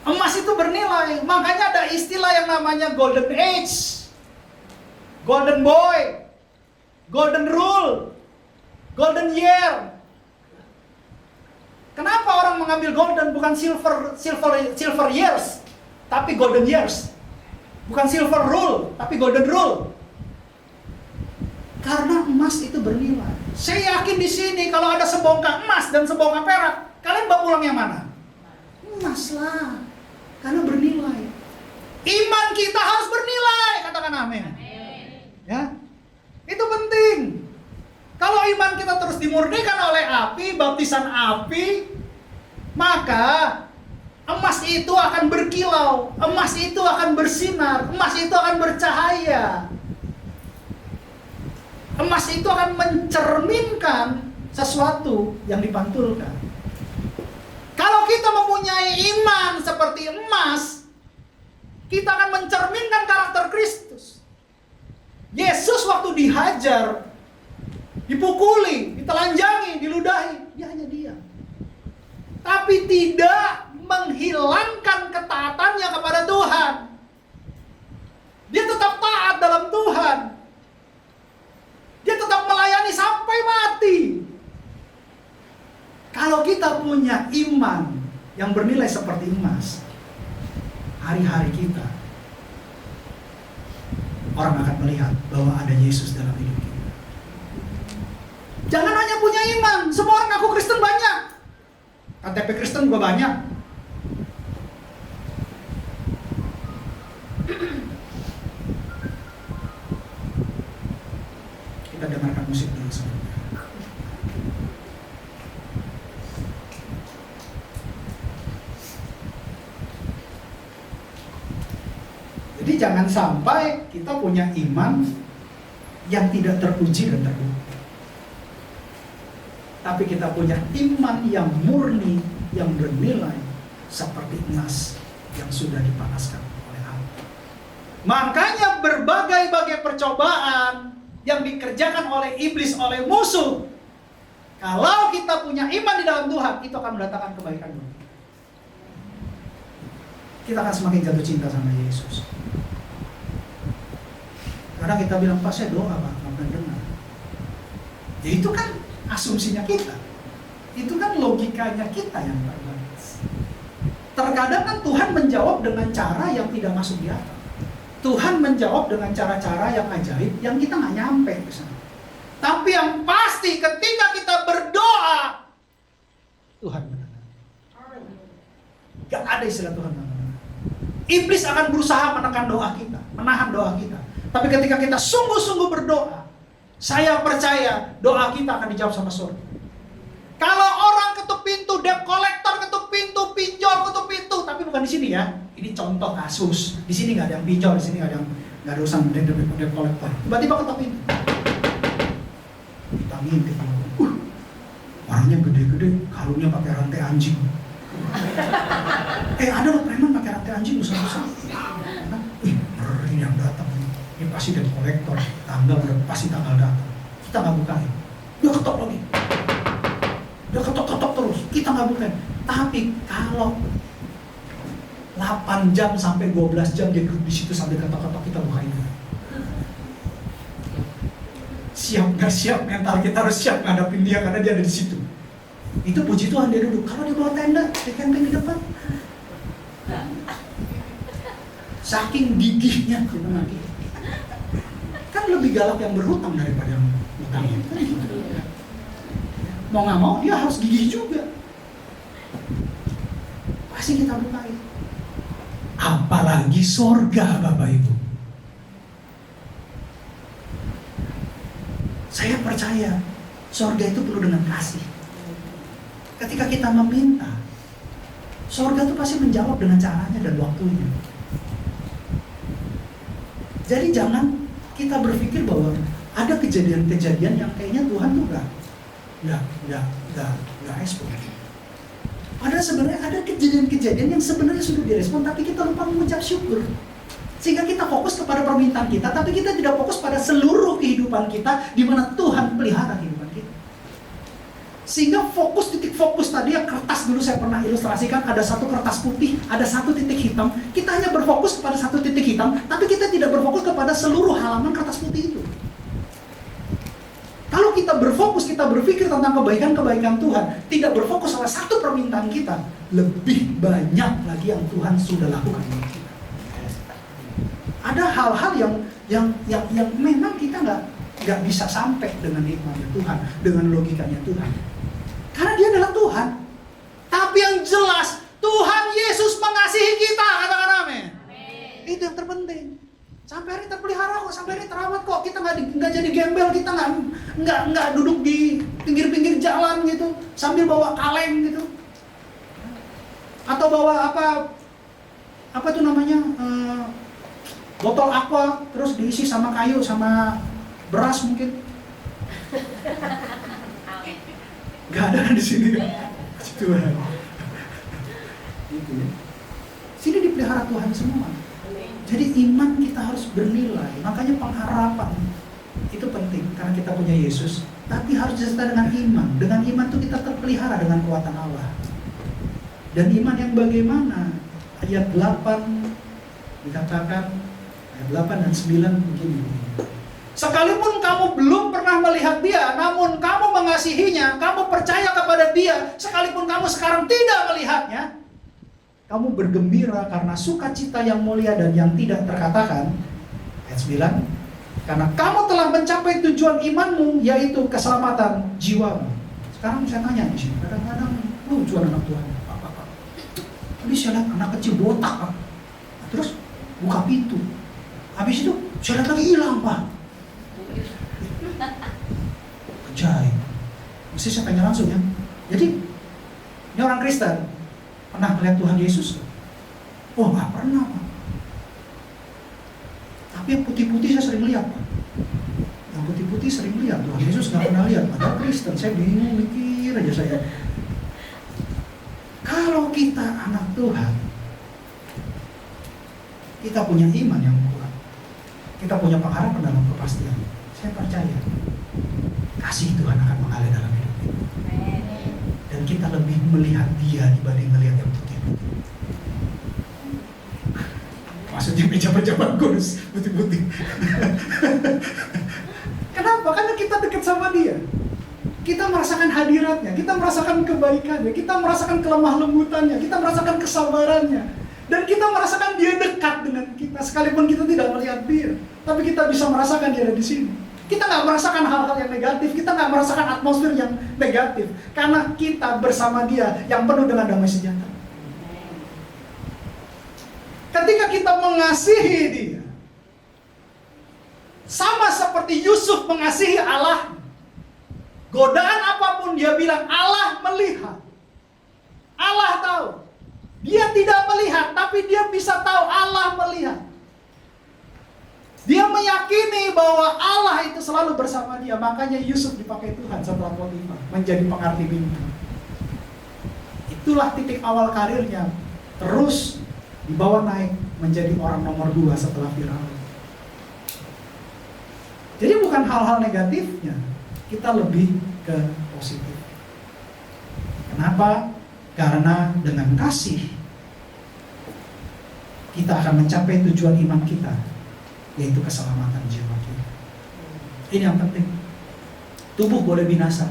Emas itu bernilai. Makanya ada istilah yang namanya golden age, golden boy, golden rule, golden year. Kenapa orang mengambil golden bukan silver years, tapi golden years? Bukan silver rule, tapi golden rule. Karena emas itu bernilai. Saya yakin di sini kalau ada sebongkah emas dan sebongkah perak, kalian bawa pulang yang mana? Emas lah. Karena bernilai. Iman kita harus bernilai, katakan amin. Ya, itu penting. Kalau iman kita terus dimurnikan oleh api, baptisan api, maka emas itu akan berkilau, emas itu akan bersinar, emas itu akan bercahaya. Emas itu akan mencerminkan sesuatu yang dipantulkan. Kalau kita mempunyai iman seperti emas, kita akan mencerminkan karakter Kristus. Yesus waktu dihajar, dipukuli, ditelanjangi, diludahi, dia hanya diam. Tapi tidak menghilangkan ketaatannya kepada Tuhan. Dia tetap taat dalam Tuhan. Dia tetap melayani sampai mati. Kalau kita punya iman yang bernilai seperti emas, hari-hari kita, orang akan melihat bahwa ada Yesus dalam hidup kita. Jangan hanya punya iman. Semua orang ngaku Kristen banyak. KTP Kristen juga banyak. Kita dengarkan musik dulu sebelumnya. Jadi jangan sampai kita punya iman yang tidak teruji dan terbukti. Tapi kita punya iman yang murni, yang bernilai seperti emas yang sudah dipanaskan oleh Allah. Makanya berbagai-bagai percobaan yang dikerjakan oleh iblis, oleh musuh, kalau kita punya iman di dalam Tuhan, itu akan mendatangkan kebaikan buat kita. Kita akan semakin jatuh cinta sama Yesus. Kadang kita bilang, Pak saya doa Pak, nggak pernah dengar. Ya itu kan asumsinya kita. Itu kan logikanya kita yang terbatas. Terkadang kan Tuhan menjawab dengan cara yang tidak masuk di akal. Tuhan menjawab dengan cara-cara yang ajaib yang kita nggak nyampe ke sana. Tapi yang pasti ketika kita berdoa, Tuhan mendengar. Gak ada istilah Tuhan mendengar. Iblis akan berusaha menekan doa kita, menahan doa kita. Tapi ketika kita sungguh-sungguh berdoa, saya percaya doa kita akan dijawab sama surga. Kalau orang ketuk pintu, debt collector ketuk pintu, pinjol ketuk pintu, tapi bukan di sini ya. Ini contoh kasus. Di sini nggak ada yang pinjol, di sini nggak ada urusan debt collector. Tiba-tiba ketuk pintu. Kita ngintip. Orangnya gede-gede, kalungnya pakai rantai anjing. Ada loh preman pakai rantai anjing besar-besar. Ini yang datang. Ini pasti debt collector. Tanggal udah pasti tanggal datang. Kita nggak bukain. Dia ketok lagi. Dia ketok-ketok terus, kita nggak bukain. Tapi kalau 8 jam sampai 12 jam dia duduk di situ sambil ketok-ketok, kita bukain. Siap nggak siap, mental kita harus siap ngadapin dia karena dia ada di situ. Itu puji Tuhan dia duduk. Kalau dia bawa tenda, dia camping di depan. Saking gigihnya kita nanti. Kan lebih galak yang berhutang daripada yang hutangnya. Mau nggak mau dia harus gigih juga. Pasti kita bukain. Apalagi sorga, Bapak Ibu. Saya percaya sorga itu penuh dengan kasih. Ketika kita meminta, sorga itu pasti menjawab dengan caranya dan waktunya. Jadi jangan kita berpikir bahwa ada kejadian-kejadian yang kayaknya Tuhan tuh nggak respon. Padahal sebenarnya ada kejadian-kejadian yang sebenarnya sudah direspon, tapi kita lupa mengucap syukur. Sehingga kita fokus kepada permintaan kita, tapi kita tidak fokus pada seluruh kehidupan kita, di mana Tuhan pelihara kehidupan kita. Sehingga titik fokus tadi yang kertas dulu saya pernah ilustrasikan, ada satu kertas putih, ada satu titik hitam. Kita hanya berfokus kepada satu titik hitam, tapi kita tidak berfokus kepada seluruh halaman kertas putih itu. Kalau kita berfokus, kita berpikir tentang kebaikan-kebaikan Tuhan, tidak berfokus pada satu permintaan kita, lebih banyak lagi yang Tuhan sudah lakukan untuk kita. Ada hal-hal yang memang kita nggak bisa sampai dengan hikmahnya Tuhan, dengan logikanya Tuhan. Karena Dia adalah Tuhan. Tapi yang jelas, Tuhan Yesus mengasihi kita, katakan amin. Itu yang terpenting. Sampai hari terpelihara kok, sampai hari terawat kok. Kita nggak jadi gembel, kita nggak duduk di pinggir-pinggir jalan gitu, sambil bawa kaleng gitu, atau bawa apa tuh namanya botol aqua terus diisi sama kayu sama beras mungkin. Nggak ada di sini. Tuhan. Gitu. Sini dipelihara Tuhan semua. Jadi iman kita harus bernilai, makanya pengharapan itu penting karena kita punya Yesus. Tapi harus disertai dengan iman. Dengan iman itu kita terpelihara dengan kuatan Allah. Dan iman yang bagaimana? Ayat 8 dikatakan, ayat 8 dan 9 begini. Sekalipun kamu belum pernah melihat Dia, namun kamu mengasihinya, kamu percaya kepada Dia, sekalipun kamu sekarang tidak melihatnya, kamu bergembira karena sukacita yang mulia dan yang tidak terkatakan. Ayat 9, karena kamu telah mencapai tujuan imanmu, yaitu keselamatan jiwamu. Sekarang saya tanya di sini, kadang-kadang lucu anak Tuhan. Pak. Tadi saya lihat anak kecil botak, Pak. Terus buka pintu. Habis itu saya lihat lagi hilang, Pak. Ajaib. Mesti saya tanya langsung ya. Jadi ini orang Kristen pernah melihat Tuhan Yesus? Oh, nggak pernah, Pak. Tapi yang putih-putih saya sering lihat, Pak. Yang putih-putih sering lihat, Tuhan Yesus nggak pernah lihat. Padahal Kristen, saya bingung mikir aja saya. Kalau kita anak Tuhan, kita punya iman yang kuat. Kita punya pengharapan dalam kepastian. Saya percaya kasih Tuhan akan mengalir dalam hidup kita. Dan kita lebih melihat Dia dibanding melihat yang putih-putih. Maksudnya pejabat-pejabat kudus putih-putih. Kenapa? Karena kita dekat sama Dia. Kita merasakan hadiratnya, kita merasakan kebaikannya, kita merasakan kelemah lembutannya, kita merasakan kesabarannya. Dan kita merasakan dia dekat dengan kita, sekalipun kita tidak melihat dia. Tapi kita bisa merasakan dia ada di sini. Kita nggak merasakan hal-hal yang negatif, kita nggak merasakan atmosfer yang negatif. Karena kita bersama dia yang penuh dengan damai sejahtera. Ketika kita mengasihi dia, sama seperti Yusuf mengasihi Allah, godaan apapun dia bilang, Allah melihat. Allah tahu. Dia tidak melihat, tapi dia bisa tahu Allah melihat. Dia meyakini bahwa Allah itu selalu bersama dia. Makanya Yusuf dipakai Tuhan setelah Potifar menjadi pengarti mimpi. Itulah titik awal karirnya. Terus dibawa naik menjadi orang nomor 2 setelah Firaun. Jadi bukan hal-hal negatifnya, kita lebih ke positif. Kenapa? Karena dengan kasih kita akan mencapai tujuan iman kita, yaitu keselamatan jiwa kita. Ini yang penting. Tubuh boleh binasa,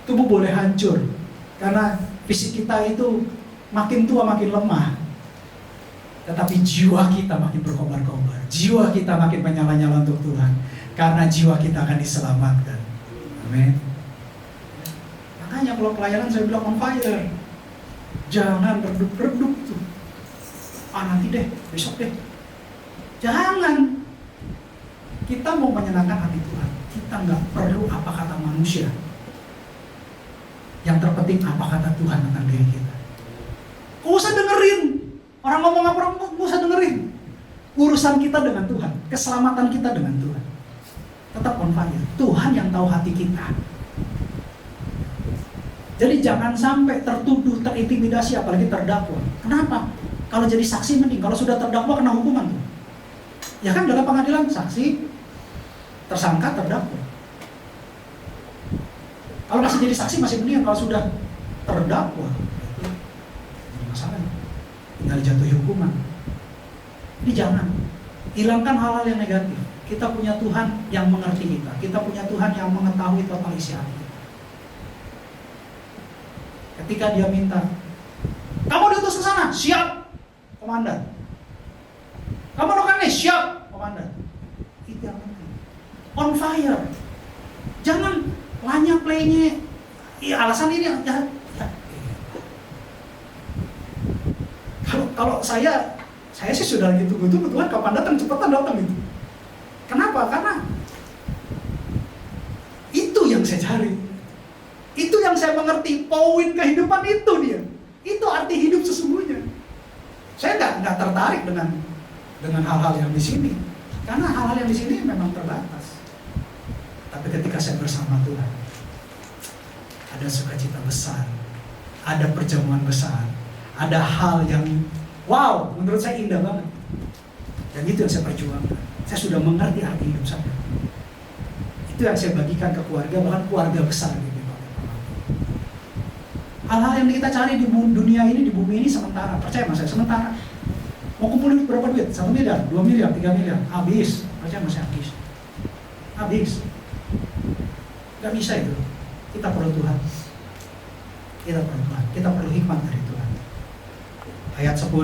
tubuh boleh hancur, karena fisik kita itu makin tua makin lemah. Tetapi jiwa kita makin berkobar-kobar, jiwa kita makin menyala-nyala untuk Tuhan, karena jiwa kita akan diselamatkan. Amin. Makanya kalau pelayanan saya bilang on fire. Jangan redup-redup tuh. Nanti deh, besok deh. Jangan. Kita mau menyenangkan hati Tuhan. Kita nggak perlu apa kata manusia. Yang terpenting apa kata Tuhan tentang diri kita. Gak usah dengerin. Orang ngomong apa, orang gak usah dengerin. Urusan kita dengan Tuhan. Keselamatan kita dengan Tuhan. Tetap on fire. Tuhan yang tahu hati kita. Jadi jangan sampai tertuduh, terintimidasi, apalagi terdakwa. Kenapa? Kalau jadi saksi mending, kalau sudah terdakwa kena hukuman tuh. Ya kan dalam pengadilan saksi, tersangka, terdakwa. Kalau masih jadi saksi masih mending, kalau sudah terdakwa itu jadi masalah. Tinggal jatuh hukuman. Ini jangan. Hilangkan hal-hal yang negatif. Kita punya Tuhan yang mengerti kita. Kita punya Tuhan yang mengetahui total isi hati kita. Ketika dia minta, kamu diutus ke sana, siap, komandan. Kamu lakukan ini, siap, komandan. Itu yang penting. On fire. Jangan lanya playnya. Iya alasan ini. Ya. Kalau saya sih sudah lagi tunggu-tunggu Tuhan kapan datang, cepetan datang gitu. Kenapa? Karena itu yang saya cari. Itu yang saya mengerti, poin kehidupan itu dia. Itu arti hidup sesungguhnya. Saya nggak tertarik dengan hal-hal yang di sini, karena hal-hal yang di sini memang terbatas. Tapi ketika saya bersama Tuhan, ada sukacita besar, ada perjamuan besar, ada hal yang wow, menurut saya indah banget. Dan itu yang saya perjuangkan. Saya sudah mengerti arti hidup saya. Itu yang saya bagikan ke keluarga, bahkan keluarga besar gitu. Hal-hal yang kita cari di dunia ini, di bumi ini sementara. Percaya sama saya, sementara. Mau kumpulin berapa duit? 1 miliar, 2 miliar, 3 miliar. Habis. Percaya sama saya, habis. Habis. Gak bisa itu. Kita perlu Tuhan. Kita perlu Tuhan. Kita perlu hikmat dari Tuhan. Ayat 10.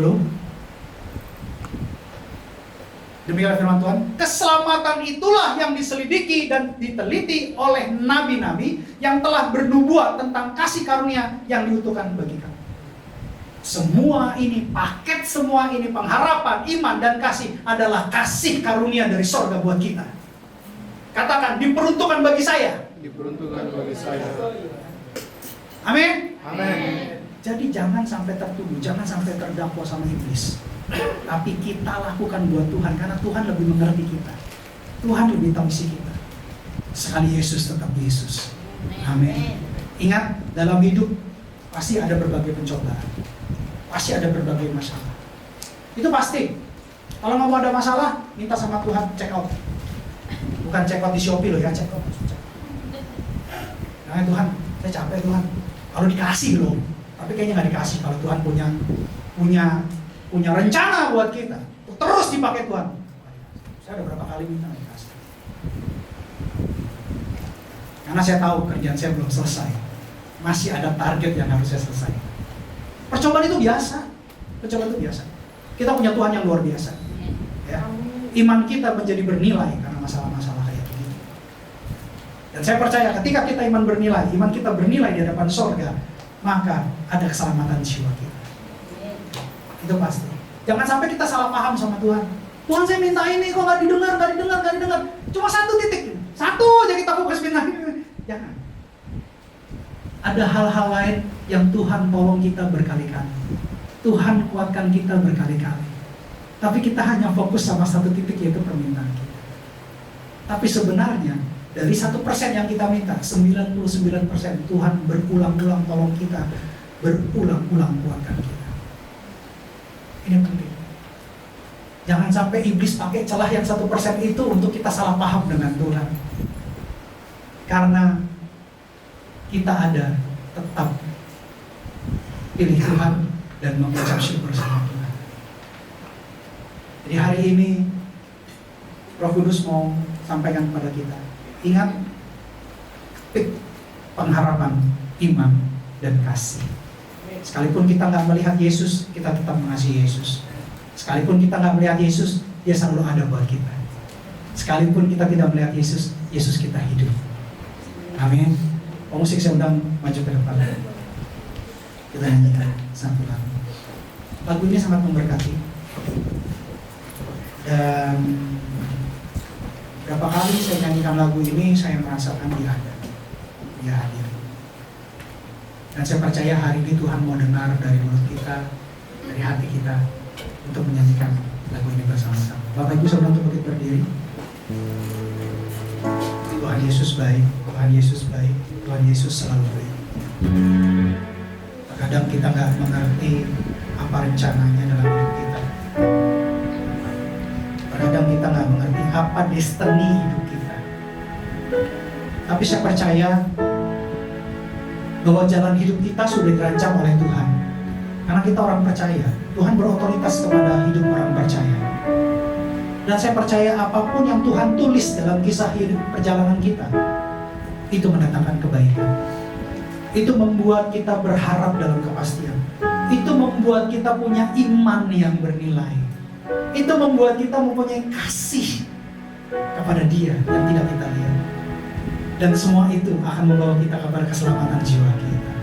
Demikian firman Tuhan, keselamatan itulah yang diselidiki dan diteliti oleh nabi-nabi yang telah bernubuat tentang kasih karunia yang diutuhkan bagi kami. Semua ini, paket semua ini, pengharapan, iman, dan kasih adalah kasih karunia dari sorga buat kita. Katakan, diperuntukkan bagi saya. Diperuntukkan bagi saya. Amin. Amin. Jadi jangan sampai tertuduh, jangan sampai terdakwa sama iblis. Tapi kita lakukan buat Tuhan, karena Tuhan lebih mengerti kita. Tuhan lebih tahu isi kita. Sekali Yesus tetap Yesus. Amin. Ingat, dalam hidup pasti ada berbagai pencobaan, pasti ada berbagai masalah. Itu pasti. Kalau nggak mau ada masalah, minta sama Tuhan check out. Bukan check out di Shopee loh ya, check out. Nah Tuhan, saya capek Tuhan. Kalau dikasih loh, tapi kayaknya nggak dikasih. Kalau Tuhan punya rencana buat kita, terus dipakai Tuhan. Saya udah berapa kali minta nggak dikasih. Karena saya tahu kerjaan saya belum selesai. Masih ada target yang harus saya selesaikan. Percobaan itu biasa. Percobaan itu biasa. Kita punya Tuhan yang luar biasa. Ya. Iman kita menjadi bernilai karena masalah-masalah kayak gini. Dan saya percaya ketika kita iman kita bernilai di hadapan sorga, maka ada keselamatan jiwa kita. Itu pasti. Jangan sampai kita salah paham sama Tuhan. Tuhan, saya minta ini kok nggak didengar. Cuma satu titik. Satu aja kita fokus minta. Jangan. Ada hal-hal lain yang Tuhan tolong kita berkali-kali. Tuhan kuatkan kita berkali-kali. Tapi kita hanya fokus sama satu titik, yaitu permintaan kita. Tapi sebenarnya dari 1% yang kita minta, 99% Tuhan berulang-ulang tolong kita, berulang-ulang kuatkan kita. Ini penting. Jangan sampai iblis pakai celah yang 1% itu untuk kita salah paham dengan Tuhan. Karena kita ada tetap pilih Tuhan dan mengucap syukur sama Tuhan. Jadi hari ini Roh Kudus mau sampaikan kepada kita, ingat pengharapan, iman, dan kasih. Sekalipun kita nggak melihat Yesus, kita tetap mengasihi Yesus. Sekalipun kita nggak melihat Yesus, Dia selalu ada buat kita. Sekalipun kita tidak melihat Yesus, Yesus kita hidup. Amin. Pemusik saya undang maju ke depan. Kita nyanyikan satu lagu. Lagu ini sangat memberkati. Dan berapa kali saya nyanyikan lagu ini, saya merasakan Dia ada. Dia hadir. Dan saya percaya hari ini Tuhan mau dengar dari mulut kita, dari hati kita, untuk menyanyikan lagu ini bersama-sama. Bapak Ibu saudara untuk berdiri. Tuhan Yesus baik, Tuhan Yesus baik, Tuhan Yesus selalu baik. Terkadang kita nggak mengerti apa rencananya dalam hidup kita. Terkadang kita nggak mengerti apa destiny hidup kita. Tapi saya percaya bahwa jalan hidup kita sudah dirancang oleh Tuhan. Karena kita orang percaya, Tuhan berotoritas kepada hidup orang percaya. Dan saya percaya apapun yang Tuhan tulis dalam kisah hidup perjalanan kita, itu mendatangkan kebaikan. Itu membuat kita berharap dalam kepastian. Itu membuat kita punya iman yang bernilai. Itu membuat kita mempunyai kasih kepada Dia yang tidak kita lihat. Dan semua itu akan membawa kita kepada keselamatan jiwa kita.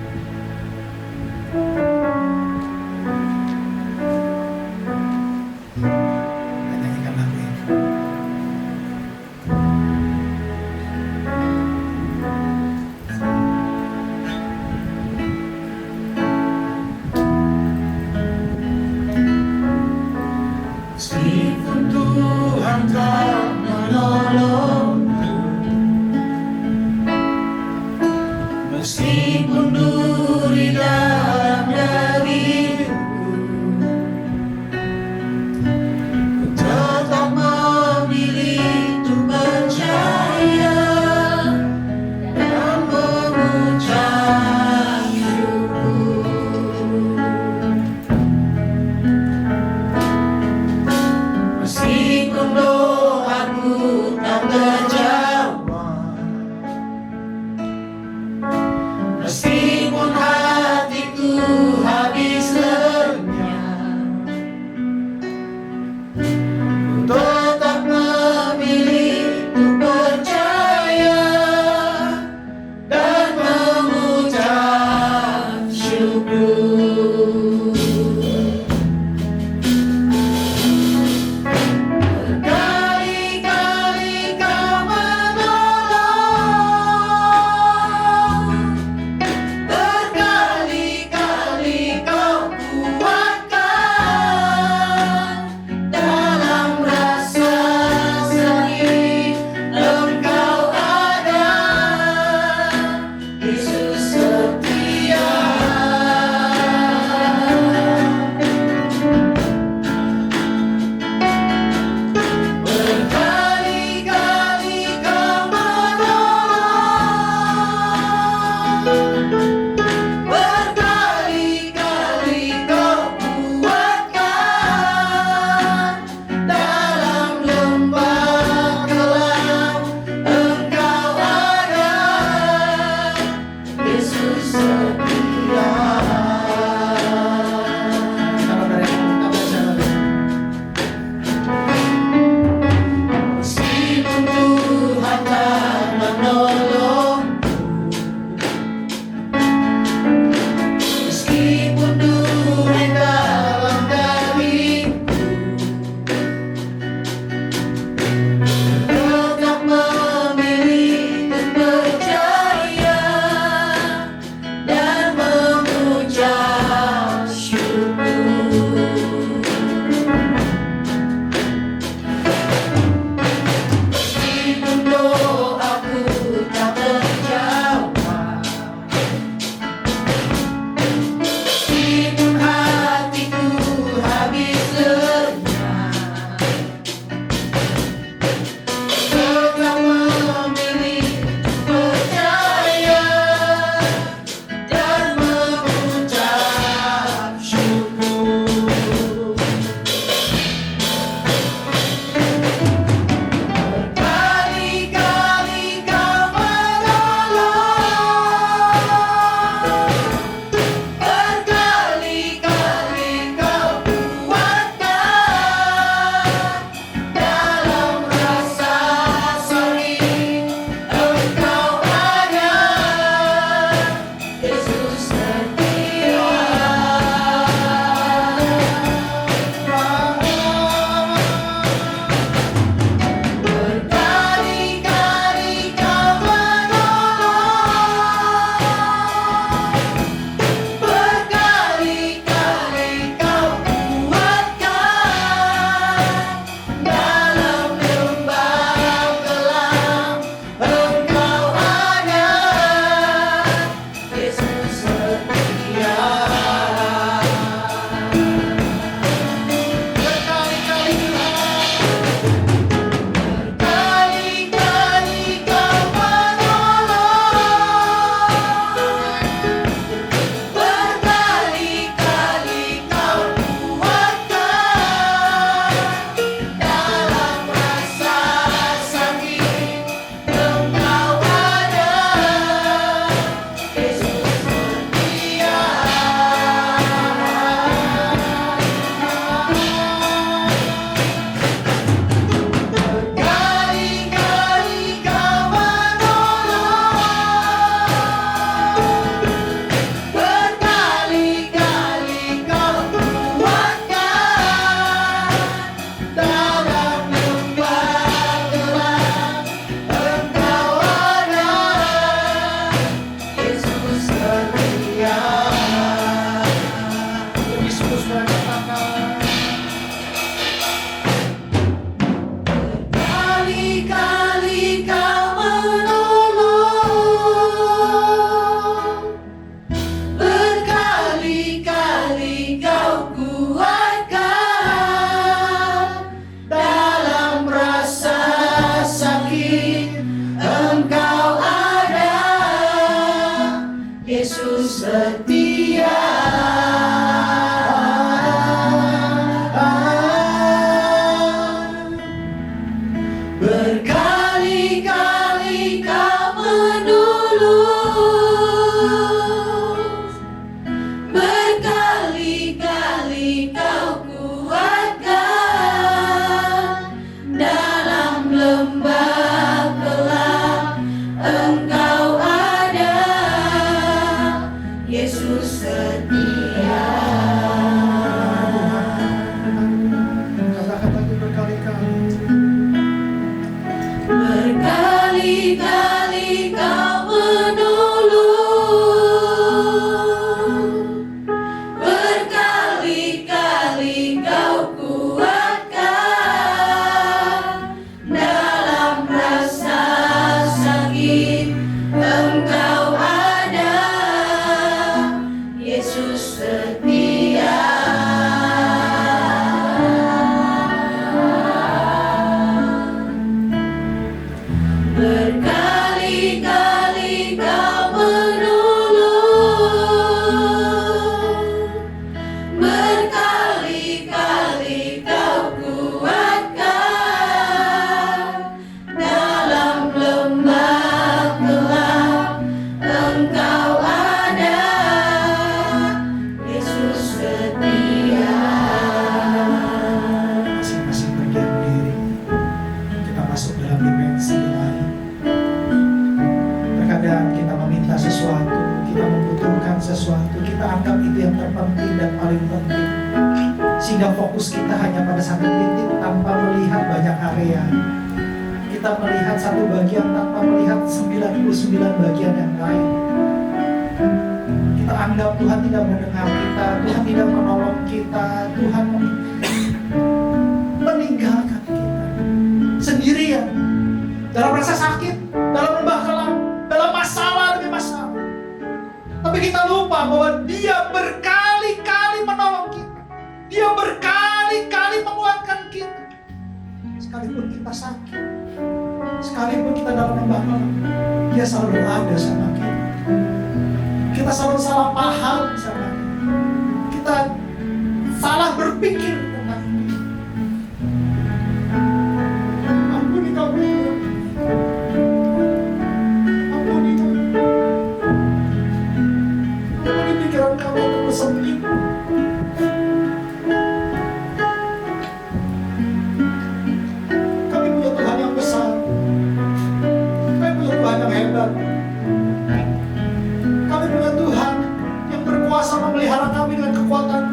Meskipun kita hanya pada satu titik tanpa melihat banyak area. Kita melihat satu bagian tanpa melihat 99 bagian yang lain. Kita anggap Tuhan tidak mendengar kita, Tuhan tidak menolong kita, Tuhan meninggalkan kita sendirian dalam rasa sakit, dalam lembah kelam, dalam masalah demi masalah. Tapi kita lupa bahwa Dia berkali-kali menolong kita, Dia berkali-kali menguatkan kita. Sekalipun kita sakit, sekalipun kita dalam lembah kelam, Dia selalu ada sama kita. Kita selalu salah paham sama dia. Kita salah berpikir tentang dia. Ampuni kami. Ampuni kami. Ampuni pikiran kami yang bersempit. Kami punya Tuhan yang besar. Kami punya Tuhan yang hebat. Kami punya Tuhan yang berkuasa memelihara kami dengan kekuatan.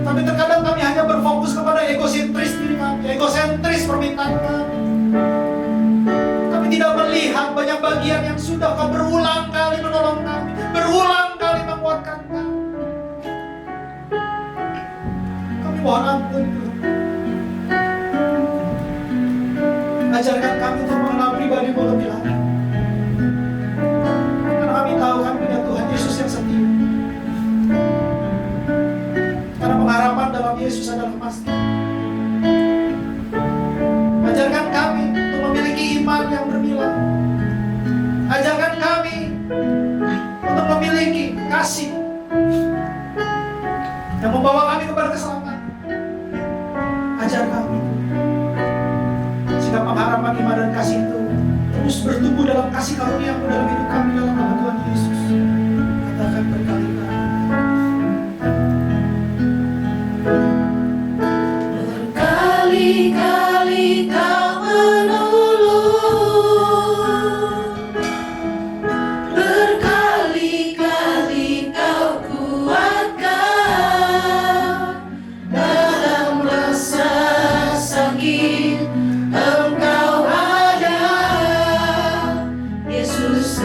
Tapi terkadang kami hanya berfokus kepada egosentris diri kami, egosentris permintaan kami. Kami tidak melihat banyak bagian yang sudah Kau berulang kali menolong kami, berulang kali menguatkan kami. Kami mohon ampun Tuhan. Ajarkan kami untuk mengenal pribadi-Mu lebih lanjut. Kami tahu kami punya Tuhan Yesus yang setia. Karena pengharapan dalam Yesus adalah pasti. Ajarkan kami untuk memiliki iman yang bernilai. Ajarkan kami untuk memiliki kasih yang membawa kami kepada keselamatan. Ajar kami sehingga pengharapan iman dan kasih itu terus bertumbuh dalam kasih karunia-Mu dalam hidup kami dalam nama Tuhan Yesus. Katakan berkali-kali. Berkali-kali Kau menolong, berkali-kali Kau kuatkan. Dalam rasa sakit Engkau ada, Yesus.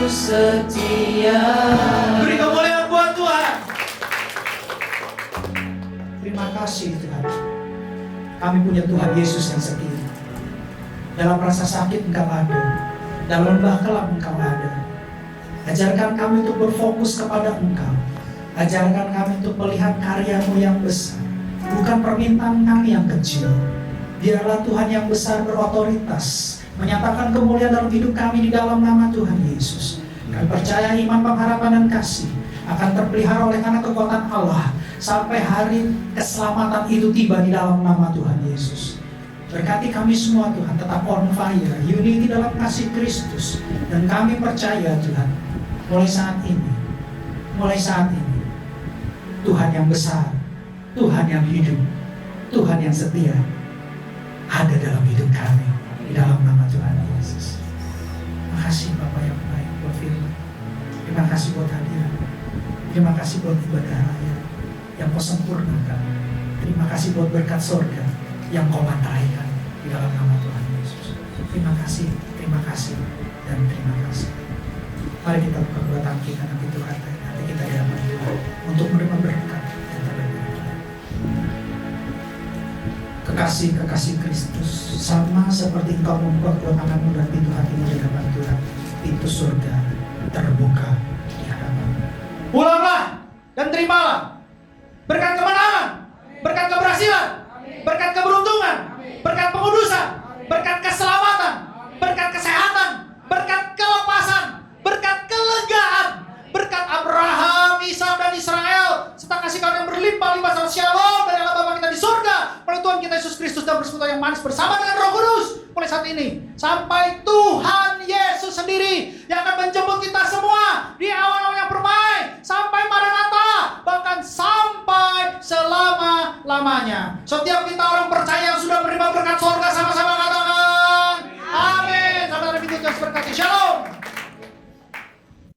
setia. Beri kemuliaan buat Tuhan. Terima kasih Tuhan. Kami punya Tuhan Yesus yang setia. Dalam rasa sakit Engkau ada. Dalam lembah kelam Engkau ada. Ajarkan kami untuk berfokus kepada Engkau. Ajarkan kami untuk melihat karya-Mu yang besar, bukan permintaan kami yang kecil. Biarlah Tuhan yang besar berotoritas, menyatakan kemuliaan dalam hidup kami di dalam nama Tuhan Yesus. Kami percaya iman, pengharapan, dan kasih akan terpelihara oleh karena kekuatan Allah sampai hari keselamatan itu tiba di dalam nama Tuhan Yesus. Berkati kami semua Tuhan, tetap on fire, unity dalam kasih Kristus. Dan kami percaya Tuhan, mulai saat ini, Tuhan yang besar, Tuhan yang hidup, Tuhan yang setia ada dalam hidup kami, di dalam nama Tuhan Yesus. Terima kasih Bapak yang baik buat firman. Terima kasih buat hadirat. Terima kasih buat ibadah raya yang Kau sempurnakan. Terima kasih buat berkat surga yang Kau materaikan di dalam nama Tuhan Yesus. Terima kasih, dan terima kasih. Mari kita buka kedua tangan kita, nanti Tuhan nanti kita di hadapan Tuhan untuk menerima berkat yang terbaik. Kekasih Kristus, sama seperti Engkau membuka kedua tanganmu dan pintu hatimu di hadapan Tuhan, pintu surga terbuka di hadapanmu. Pulanglah dan terimalah berkat kemenangan, berkat keberhasilan, berkat keberuntungan, berkat pengudusan, berkat keselamatan, berkat kesehatan, berkat kelepasan, berkat kelegaan, berkat Abraham, Ishak, dan Israel, serta kasih karunia yang berlimpah-limpah serta shalom dari Allah Bapa kita di surga, melalui Tuhan kita Yesus Kristus dan persekutuan yang manis bersama dengan Roh Kudus mulai saat ini sampai Tuhan Yesus sendiri yang akan menjemput kita semua di awan-awan yang permai sampai Maranatha, bahkan sampai selama-lamanya. Setiap kita